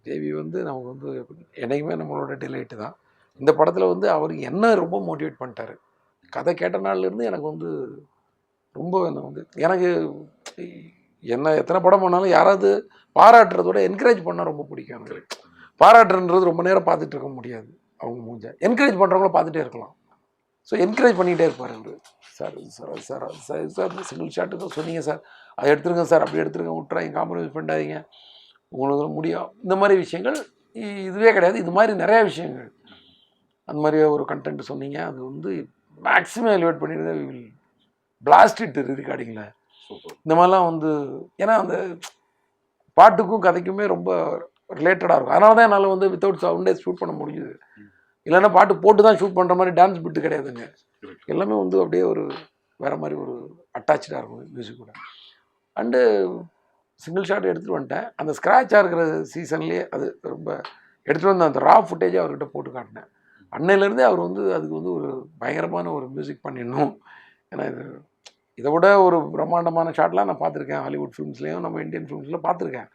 A: தேவி வந்து நமக்கு வந்து என்றைக்குமே நம்மளோட டிலைட்டு தான். இந்த படத்தில் வந்து அவர் என்ன ரொம்ப மோட்டிவேட் பண்ணிட்டாரு. கதை கேட்ட நாள்லேருந்து எனக்கு வந்து ரொம்ப எனக்கு என்ன எத்தனை படம் பண்ணாலும் யாராவது பாராட்டுறதோட என்கரேஜ் பண்ணால் ரொம்ப பிடிக்கும் எனக்கு. பாராட்டுன்றது ரொம்ப நேரம் பார்த்துட்டு இருக்க முடியாது, அவங்க மூஞ்ச. என்கரேஜ் பண்ணுறவங்கள பார்த்துட்டே இருக்கலாம். ஸோ என்கரேஜ் பண்ணிகிட்டே இருப்பார் அவர். Sir sir sir sir sir single shot தான் சொன்னீங்க சார், அதை எடுத்துருங்க சார், அப்படி எடுத்துருங்க, விட்டுறாங்க, காம்ப்ரமைஸ் பண்ணாதீங்க, உங்களுக்கு முடியும். இந்த மாதிரி விஷயங்கள் இதுவே கிடையாது, இது மாதிரி நிறையா விஷயங்கள். அந்த மாதிரி ஒரு கண்டென்ட் சொன்னீங்க, அது வந்து மேக்ஸிமம் எலிவேட் பண்ணிடுறது பிளாஸ்ட் இட் ரெக்கார்டிங்கில்.
B: சூப்பர்.
A: இந்த மாதிரிலாம் வந்து ஏன்னா அந்த பாட்டுக்கும் கதைக்குமே ரொம்ப ரிலேட்டடாக இருக்கும். அதனால தான் என்னால் வந்து வித்தவுட் சவுண்டே ஷூட் பண்ண முடியுது. இல்லைன்னா பாட்டு போட்டு தான் ஷூட் பண்ணுற மாதிரி டான்ஸ் பிட்டு கிடையாதுங்க. எல்லாமே வந்து அப்படியே ஒரு வேறு மாதிரி ஒரு அட்டாச்சாக இருக்கும் மியூசிக்கோட. அண்டு சிங்கிள் ஷாட் எடுத்துகிட்டு வந்துட்டேன். அந்த ஸ்க்ராட்சாக இருக்கிற சீசன்லேயே அது ரொம்ப எடுத்துகிட்டு வந்து அந்த ரா ஃபுட்டேஜை அவர்கிட்ட போட்டு காட்டினேன். அன்னையிலேருந்தே அவர் வந்து அதுக்கு வந்து ஒரு பயங்கரமான ஒரு மியூசிக் பண்ணிடணும். ஏன்னா இது இதை விட ஒரு பிரம்மாண்டமான ஷாட்லாம் நான் பார்த்துருக்கேன். ஹாலிவுட் ஃபிலிம்ஸ்லேயும் நம்ம இந்தியன் ஃபிலிம்ஸில் பார்த்துருக்கேன்.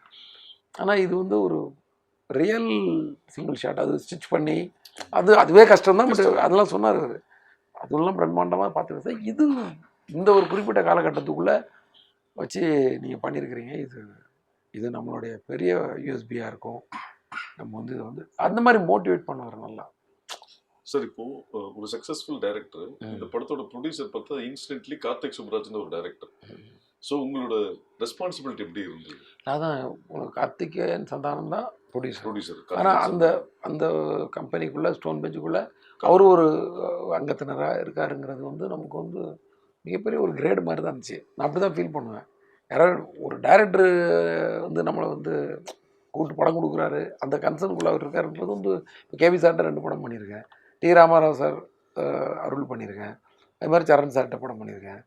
A: ஆனால் இது வந்து ஒரு ரியல் சிங்கிள் ஷாட். அது ஸ்டிச் பண்ணி அதுவே கஷ்டம் தான். பட் அதெல்லாம் சொன்னார் அவர். அதெல்லாம் பிரம்மாண்டமாக பார்த்துருக்கேன். இது இந்த ஒரு குறிப்பிட்ட காலகட்டத்துக்குள்ளே வச்சு நீங்கள் பண்ணியிருக்கிறீங்க. இது நம்மளுடைய பெரிய யூஎஸ்பியாக இருக்கும். நம்ம வந்து இதை வந்து அந்த மாதிரி மோட்டிவேட் பண்ணுவார் நல்லா.
B: சார் இப்போ ஒரு சக்ஸஸ்ஃபுல் டைரக்டர், இந்த படத்தோட ப்ரொடியூசர் பார்த்தா இன்ஸ்டன்ட்லி கார்த்திக் சுப்ராஜ்னு ஒரு டைரக்டர். ஸோ உங்களோட ரெஸ்பான்சிபிலிட்டி எப்படி இருந்தது?
A: அதான் உங்களுக்கு கார்த்திகேயன் சந்தானம் தான் ப்ரொடியூசர். ஆனால் அந்த கம்பெனிக்குள்ளே ஸ்டோன் பெஞ்சுக்குள்ளே அவர் ஒரு அங்கத்தினராக இருக்காருங்கிறது வந்து நமக்கு வந்து மிகப்பெரிய ஒரு கிரேடு மாதிரி தான் இருந்துச்சு. நான் அப்படி தான் ஃபீல் பண்ணுவேன். யாராவது ஒரு டைரக்டர் வந்து நம்மளை வந்து கூப்பிட்டு படம் கொடுக்குறாரு, அந்த கன்சர்னுக்குள்ளே அவர் இருக்காருன்றது வந்து இப்போ கேபி சார்கிட்ட 2 படம் பண்ணியிருக்கேன். டி ராமாராவ் சார் அருள் பண்ணியிருக்கேன். அது மாதிரி சரண் சார்கிட்ட படம் பண்ணியிருக்கேன்.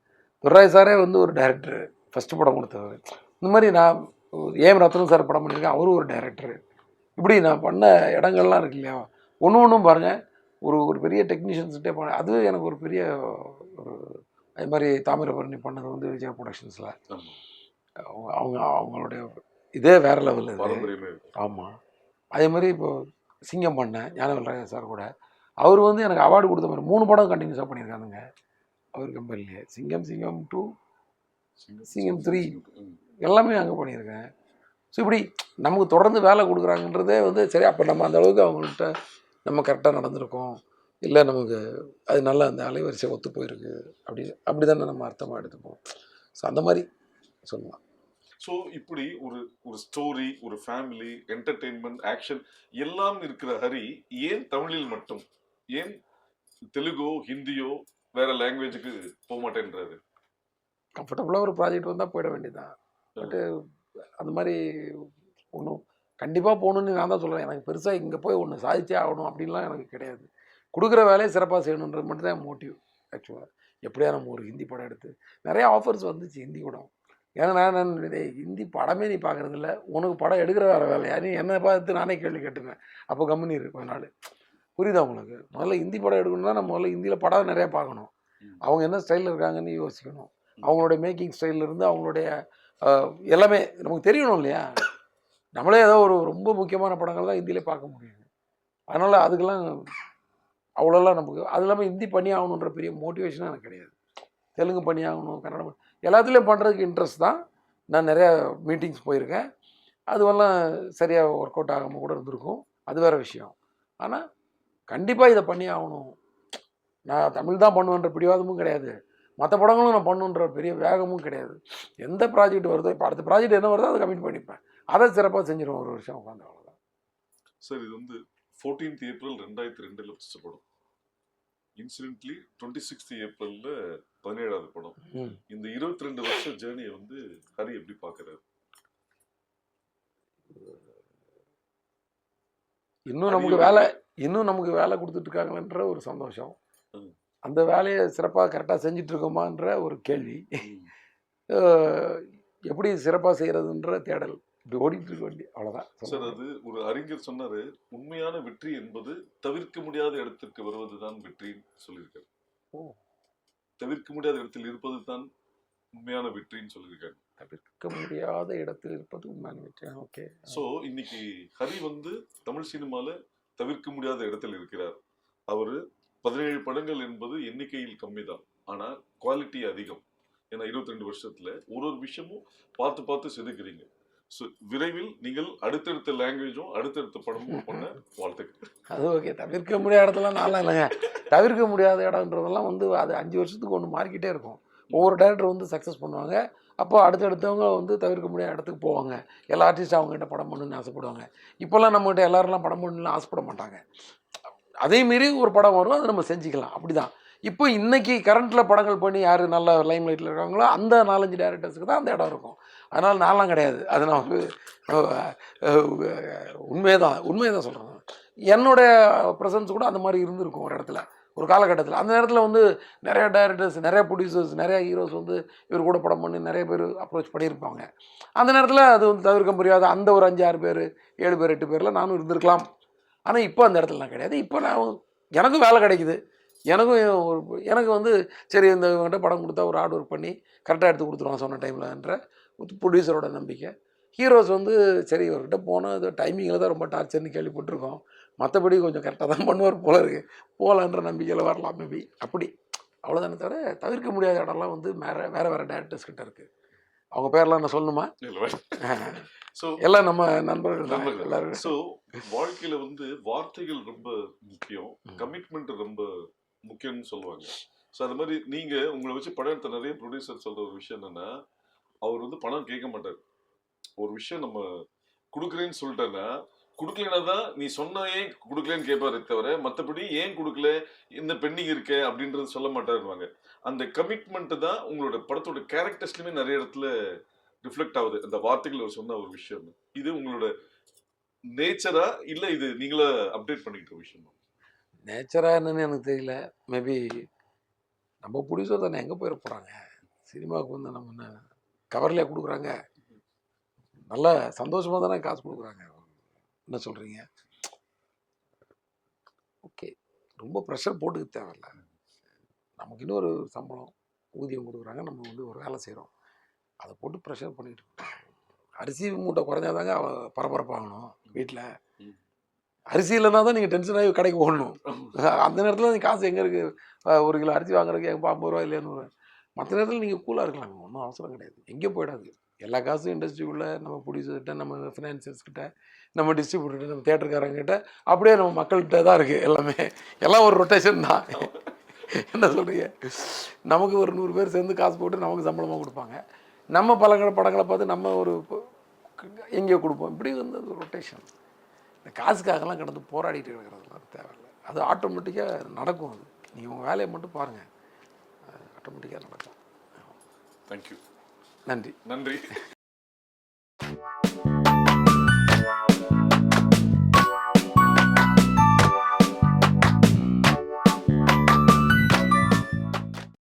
A: துர்ராய் சாரே வந்து ஒரு டைரக்டர், ஃபஸ்ட்டு படம் கொடுத்தவர். இந்த மாதிரி நான் ஏஎம் ரத்னம் சார் படம் பண்ணியிருக்கேன், அவரும் ஒரு டைரக்டர். இப்படி நான் பண்ண இடங்கள்லாம் இருக்கு இல்லையா, ஒன்றும் பாருங்கள். ஒரு பெரிய டெக்னீஷியன்ஸ்கிட்டே பண்ண அது எனக்கு ஒரு பெரிய ஒரு அது மாதிரி தாமிரபரணி பண்ணது வந்து விஜயா ப்ரொடக்ஷன்ஸில் அவங்களுடைய இதே வேறு லெவலில். ஆமாம். அதே மாதிரி இப்போது சிங்கம் பண்ணேன் ஞானவேல் சார் கூட. அவர் வந்து எனக்கு அவார்டு கொடுத்த மாதிரி 3 படம் கண்டினியூஸாக பண்ணியிருக்கானுங்க அவர் கம்பெனிலே. சிங்கம் 2, சிங்கம் 3 எல்லாமே அங்கே பண்ணியிருக்கேன். ஸோ இப்படி நமக்கு தொடர்ந்து வேலை கொடுக்குறாங்கன்றதே வந்து சரி, அப்போ நம்ம அந்த அளவுக்கு அவங்கள்ட்ட நம்ம கரெக்டாக நடந்திருக்கோம், இல்லை நமக்கு அது நல்லா அந்த அலைவரிசை ஒத்து போயிருக்கு, அப்படி தானே நம்ம அர்த்தமாக எடுத்துப்போம். ஸோ அந்த மாதிரி சொல்லலாம்.
B: ஸோ இப்படி ஒரு ஸ்டோரி, ஒரு ஃபேமிலி, என்டர்டெயின்மெண்ட், ஆக்ஷன் எல்லாம் இருக்கிற ஹரி ஏன் தமிழில் மட்டும், ஏன் தெலுங்கோ ஹிந்தியோ வேற லாங்குவேஜுக்கு போக மாட்டேன்றாரு?
A: கம்ஃபர்டபுளாக ஒரு ப்ராஜெக்ட் வந்தால் போயிட வேண்டியதுதான். பட்டு அந்த மாதிரி ஒன்றும் கண்டிப்பாக போகணுன்னு நான் தான் சொல்கிறேன். எனக்கு பெருசாக இங்கே போய் ஒன்று சாதிச்சே ஆகணும் அப்படின்லாம் எனக்கு கிடையாது. கொடுக்குற வேலையை சிறப்பாக செய்யணுன்றது மட்டும் தான் மோட்டிவ். ஆக்சுவலாக எப்படியா நம்ம ஒரு ஹிந்தி படம் எடுத்து நிறையா ஆஃபர்ஸ் வந்துச்சு ஹிந்தி படம். ஏன்னா நான் ஹிந்தி படமே நீ பார்க்குறதில்ல, உனக்கு படம் எடுக்கிற வேறு வேலையா, நீ என்னை பார்த்து நானே கேள்வி கேட்டுருந்தேன். அப்போ கம்பெனி இருக்கு கொஞ்ச நாள். புரியுதா உங்களுக்கு? முதல்ல ஹிந்தி படம் எடுக்கணும்னா நம்ம முதல்ல ஹிந்தியில் படம் நிறையா பார்க்கணும். அவங்க என்ன ஸ்டைலில் இருக்காங்கன்னு யோசிக்கணும். அவங்களுடைய மேக்கிங் ஸ்டைல்லேருந்து அவங்களுடைய எல்லாமே நமக்கு தெரியணும் இல்லையா? நம்மளே ஏதோ ஒரு ரொம்ப முக்கியமான படங்கள் தான் ஹிந்தியிலே பார்க்க முடியும். அதனால் அதுக்கெல்லாம் அவ்வளோலாம் நமக்கு அது இல்லாமல் ஹிந்தி பண்ணி ஆகணுன்ற பெரிய மோட்டிவேஷனாக எனக்கு கிடையாது. தெலுங்கு பண்ணி ஆகணும், கன்னடம் எல்லாத்துலேயும் பண்ணுறதுக்கு இன்ட்ரெஸ்ட் தான். நான் நிறையா மீட்டிங்ஸ் போயிருக்கேன். அதுவெல்லாம் சரியாக ஒர்க் அவுட் ஆகாமல் கூட இருந்திருக்கும், அது வேறு விஷயம். ஆனால் கண்டிப்பாக இதை பண்ணி ஆகணும், நான் தமிழ் தான் பண்ணுவேன்ற பிடிவாதமும் கிடையாது, மற்ற படங்களும் நான் பண்ணுன்ற பெரிய வேகமும் கிடையாது. எந்த ப்ராஜெக்ட் வருதோ, இப்போ அடுத்த ப்ராஜெக்ட் என்ன வருதோ அதை கமிட் பண்ணிப்பேன், அதை சிறப்பாக செஞ்சிடுவோம் ஒரு வருஷம் உட்காந்து, அவ்வளோதான்.
B: சார் இது வந்து 14th April 2002 ஃபஸ்ட் படம், இன்சிடென்ட்லி 26th April 17வது படம். இந்த 22 வருஷ ஜேர்னியை வந்து ஹரி எப்படி பார்க்குறாரு?
A: இன்னும் நமக்கு வேலை கொடுத்துட்டு இருக்காங்கன்ற ஒரு சந்தோஷம், அந்த வேலையை சிறப்பாக கரெக்டாக செஞ்சுட்டு இருக்கோமான்ற ஒரு கேள்வி, எப்படி சிறப்பாக செய்கிறதுன்ற தேடல், இப்படி ஓடிட்டு இருக்க வேண்டிய, அவ்வளோதான்
B: சார். அது ஒரு அறிஞர் சொன்னார், உண்மையான வெற்றி என்பது தவிர்க்க முடியாத இடத்திற்கு வருவது தான் வெற்றின்னு சொல்லியிருக்காரு. தவிர்க்க முடியாத இடத்தில் இருப்பது தான் உண்மையான வெற்றின்னு சொல்லியிருக்காரு.
A: தவிர்க்க முடியாத இடத்தில் இருப்பது உண்மையான வெற்றி. ஓகே.
B: ஸோ இன்னைக்கு ஹரி வந்து தமிழ் சினிமாவில் தவிர்க்க முடியாத இடத்தில் இருக்கிறார். அவர் 17 படங்கள் என்பது எண்ணிக்கையில் கம்மி தான், ஆனால் குவாலிட்டி அதிகம். ஏன்னா 22 வருஷத்துல ஒரு விஷயமும் பார்த்து செதுக்குறீங்க. ஸோ விரைவில் நீங்கள் அடுத்தடுத்த லாங்குவேஜும் அடுத்தடுத்த படமும் பண்ண வாழ்த்துக்கள்.
A: அது ஓகே. தவிர்க்க முடியாத இடத்துலாம் நல்லா இல்லைங்க. தவிர்க்க முடியாத இடம்ன்றதெல்லாம் வந்து அது 5 வருஷத்துக்கு ஒன்று மாறிக்கிட்டே இருக்கும். ஒவ்வொரு டேரக்டர் வந்து சக்ஸஸ் பண்ணுவாங்க, அப்போ அடுத்தடுத்தவங்க வந்து தவிர்க்க முடியாத இடத்துக்கு போவாங்க. எல்லா ஆர்டிஸ்ட்டும் அவங்ககிட்ட படம் பண்ணணுன்னு ஆசைப்படுவாங்க. இப்போல்லாம் நம்மகிட்ட எல்லாரெல்லாம் படம் பண்ணணும்னு ஆசைப்பட மாட்டாங்க. அதே மாரி ஒரு படம் வரும், அதை நம்ம செஞ்சுக்கலாம், அப்படி தான். இப்போ இன்னைக்கு கரண்ட்டில் படங்கள் பண்ணி யார் நல்ல லைம் லைட்டில் இருக்காங்களோ அந்த 4-5 டேரக்டர்ஸுக்கு தான் அந்த இடம் இருக்கும். அதனால் நான்லாம் கிடையாது. அது நான் வந்து உண்மையை தான் சொல்கிறேன். என்னுடைய ப்ரெசன்ஸ் கூட அந்த மாதிரி இருந்திருக்கும் ஒரு இடத்துல, ஒரு காலகட்டத்தில். அந்த நேரத்தில் வந்து நிறைய டைரக்டர்ஸ், நிறைய ப்ரொடியூசர்ஸ், நிறைய ஹீரோஸ் வந்து இவர் கூட படம் பண்ணி நிறைய பேர் அப்ரோச் பண்ணியிருப்பாங்க. அந்த நேரத்தில் அது வந்து தவிர்க்க முடியாத அந்த ஒரு 5-6 பேர், 7 பேர், 8 பேரில் நானும் இருந்திருக்கலாம். ஆனால் இப்போ அந்த இடத்துல நான் கிடையாது. இப்போ நான் எனக்கும் வேலை கிடைக்குது. எனக்கு வந்து சரி இந்த இவங்ககிட்ட படம் கொடுத்தா ஒரு ஹார்ட் ஒர்க் பண்ணி கரெக்டாக எடுத்து கொடுத்துருவான் சொன்ன டைமில்ன்ற ப்ரொடியூசரோட நம்பிக்கை. ஹீரோஸ் வந்து சரி இவர்கிட்ட போனால் அது டைமிங்கில் தான் ரொம்ப டார்ச்சர்னு கேள்விப்பட்டிருக்கோம். மற்றபடி கொஞ்சம் கரெக்டாக தான் பண்ணுவார் போல இருக்குது, போகலான்ற நம்பிக்கையில் வரலாம் மேபி. அப்படி அவ்வளோதானே தவிர தவிர்க்க முடியாத இடம்லாம் வந்து வேறு டேரக்டர்ஸ் கிட்ட இருக்குது. அவங்க பேரெல்லாம் நான் சொல்லணுமா?
B: ஸோ
A: எல்லாம் நம்ம நண்பர்கள் தான் எல்லாரும்.
B: ஸோ வாழ்க்கையில் வந்து வார்த்தைகள் ரொம்ப முக்கியம், கமிட்மெண்ட் ரொம்ப முக்கியம்னு சொல்லுவாங்க. ஸோ அது மாதிரி நீங்கள் உங்களை வச்சு படம் எடுத்த நிறைய ப்ரொடியூசர் சொல்கிற ஒரு விஷயம் என்னென்னா, அவர் வந்து பணம் கேட்க மாட்டார். ஒரு விஷயம் நம்ம கொடுக்குறேன்னு சொல்லிட்டேன்னா, கொடுக்கலனா தான் நீ சொன்ன ஏன் கொடுக்கலன்னு கேட்பாரு தவிர, மற்றபடி ஏன் கொடுக்கல, இந்த பெண்டிங் இருக்க அப்படின்றது சொல்ல மாட்டாருவாங்க. அந்த கமிட்மெண்ட் தான் உங்களோட படத்தோட கேரக்டர்ஸ்லையுமே நிறைய இடத்துல ரிஃப்ளெக்ட் ஆகுது. அந்த வார்த்தைகள் அவர் சொன்ன ஒரு விஷயம் இது உங்களோட நேச்சரா இல்லை இது நீங்களா அப்டேட் பண்ணிக்கிட்ட விஷயம்?
A: நேச்சராக என்னன்னு எனக்கு தெரியல. மேபி நம்ம ப்ரொடியூசர் தானே, எங்கே போயிட போகிறாங்க? சினிமாவுக்கு வந்து நம்ம என்ன கவர்லேயே கொடுக்குறாங்க? நல்லா சந்தோஷமாக தானே காசு கொடுக்குறாங்க. என்ன சொல்கிறீங்க? ஓகே, ரொம்ப ப்ரெஷர் போட்டுக்க தேவையில்ல. நமக்கு இன்னொரு சம்பளம் ஊதியம் கொடுக்குறாங்க, நம்ம வந்து ஒரு வேலை செய்கிறோம், அதை போட்டு ப்ரெஷர் பண்ணிட்டு அரிசி மூட்டை குறைஞ்சாதாங்க பரபரப்பாகணும் வீட்டில். அரிசி இல்லைனா தான் நீங்கள் டென்ஷன் ஆகி கடைக்கு ஓடணும். அந்த நேரத்தில் நீங்கள் காசு எங்கே இருக்குது? 1 கிலோ அரிசி வாங்குறதுக்கு 50 ரூபா இல்லையான்னு. மற்ற நேரத்தில் நீங்கள் கூலாக இருக்கலாங்க, ஒன்றும் அவசரம் கிடையாது. எங்கேயும் போயிடாது. எல்லா காசும் இண்டஸ்ட்ரிக்குள்ளே நம்ம ப்ரொடியூசர்கிட்ட, நம்ம ஃபினான்சியர்ஸ்கிட்ட, நம்ம டிஸ்ட்ரிபியூட்டர்கிட்ட, நம்ம தேட்டருக்காரங்கிட்ட, அப்படியே நம்ம மக்கள்கிட்ட தான் இருக்குது எல்லாமே. எல்லாம் ஒரு ரொட்டேஷன் தான். என்ன சொல்கிறீங்க? நமக்கு ஒரு 100 பேர் சேர்ந்து காசு போட்டு நமக்கு சம்பளமாக கொடுப்பாங்க. நம்ம படங்களை பார்த்து நம்ம ஒரு எங்கேயோ கொடுப்போம். இப்படி வந்து அது ரொட்டேஷன். இந்த காசுக்காகலாம் கிடந்து போராடிட்டு இருக்கிறதுலாம் தேவையில்லை. அது ஆட்டோமேட்டிக்காக நடக்கும். அது நீங்கள் உங்கள் வேலையை மட்டும் பாருங்கள், ஆட்டோமேட்டிக்காக நடக்கும்.
B: தேங்க்யூ.
A: நன்றி.
B: நன்றி.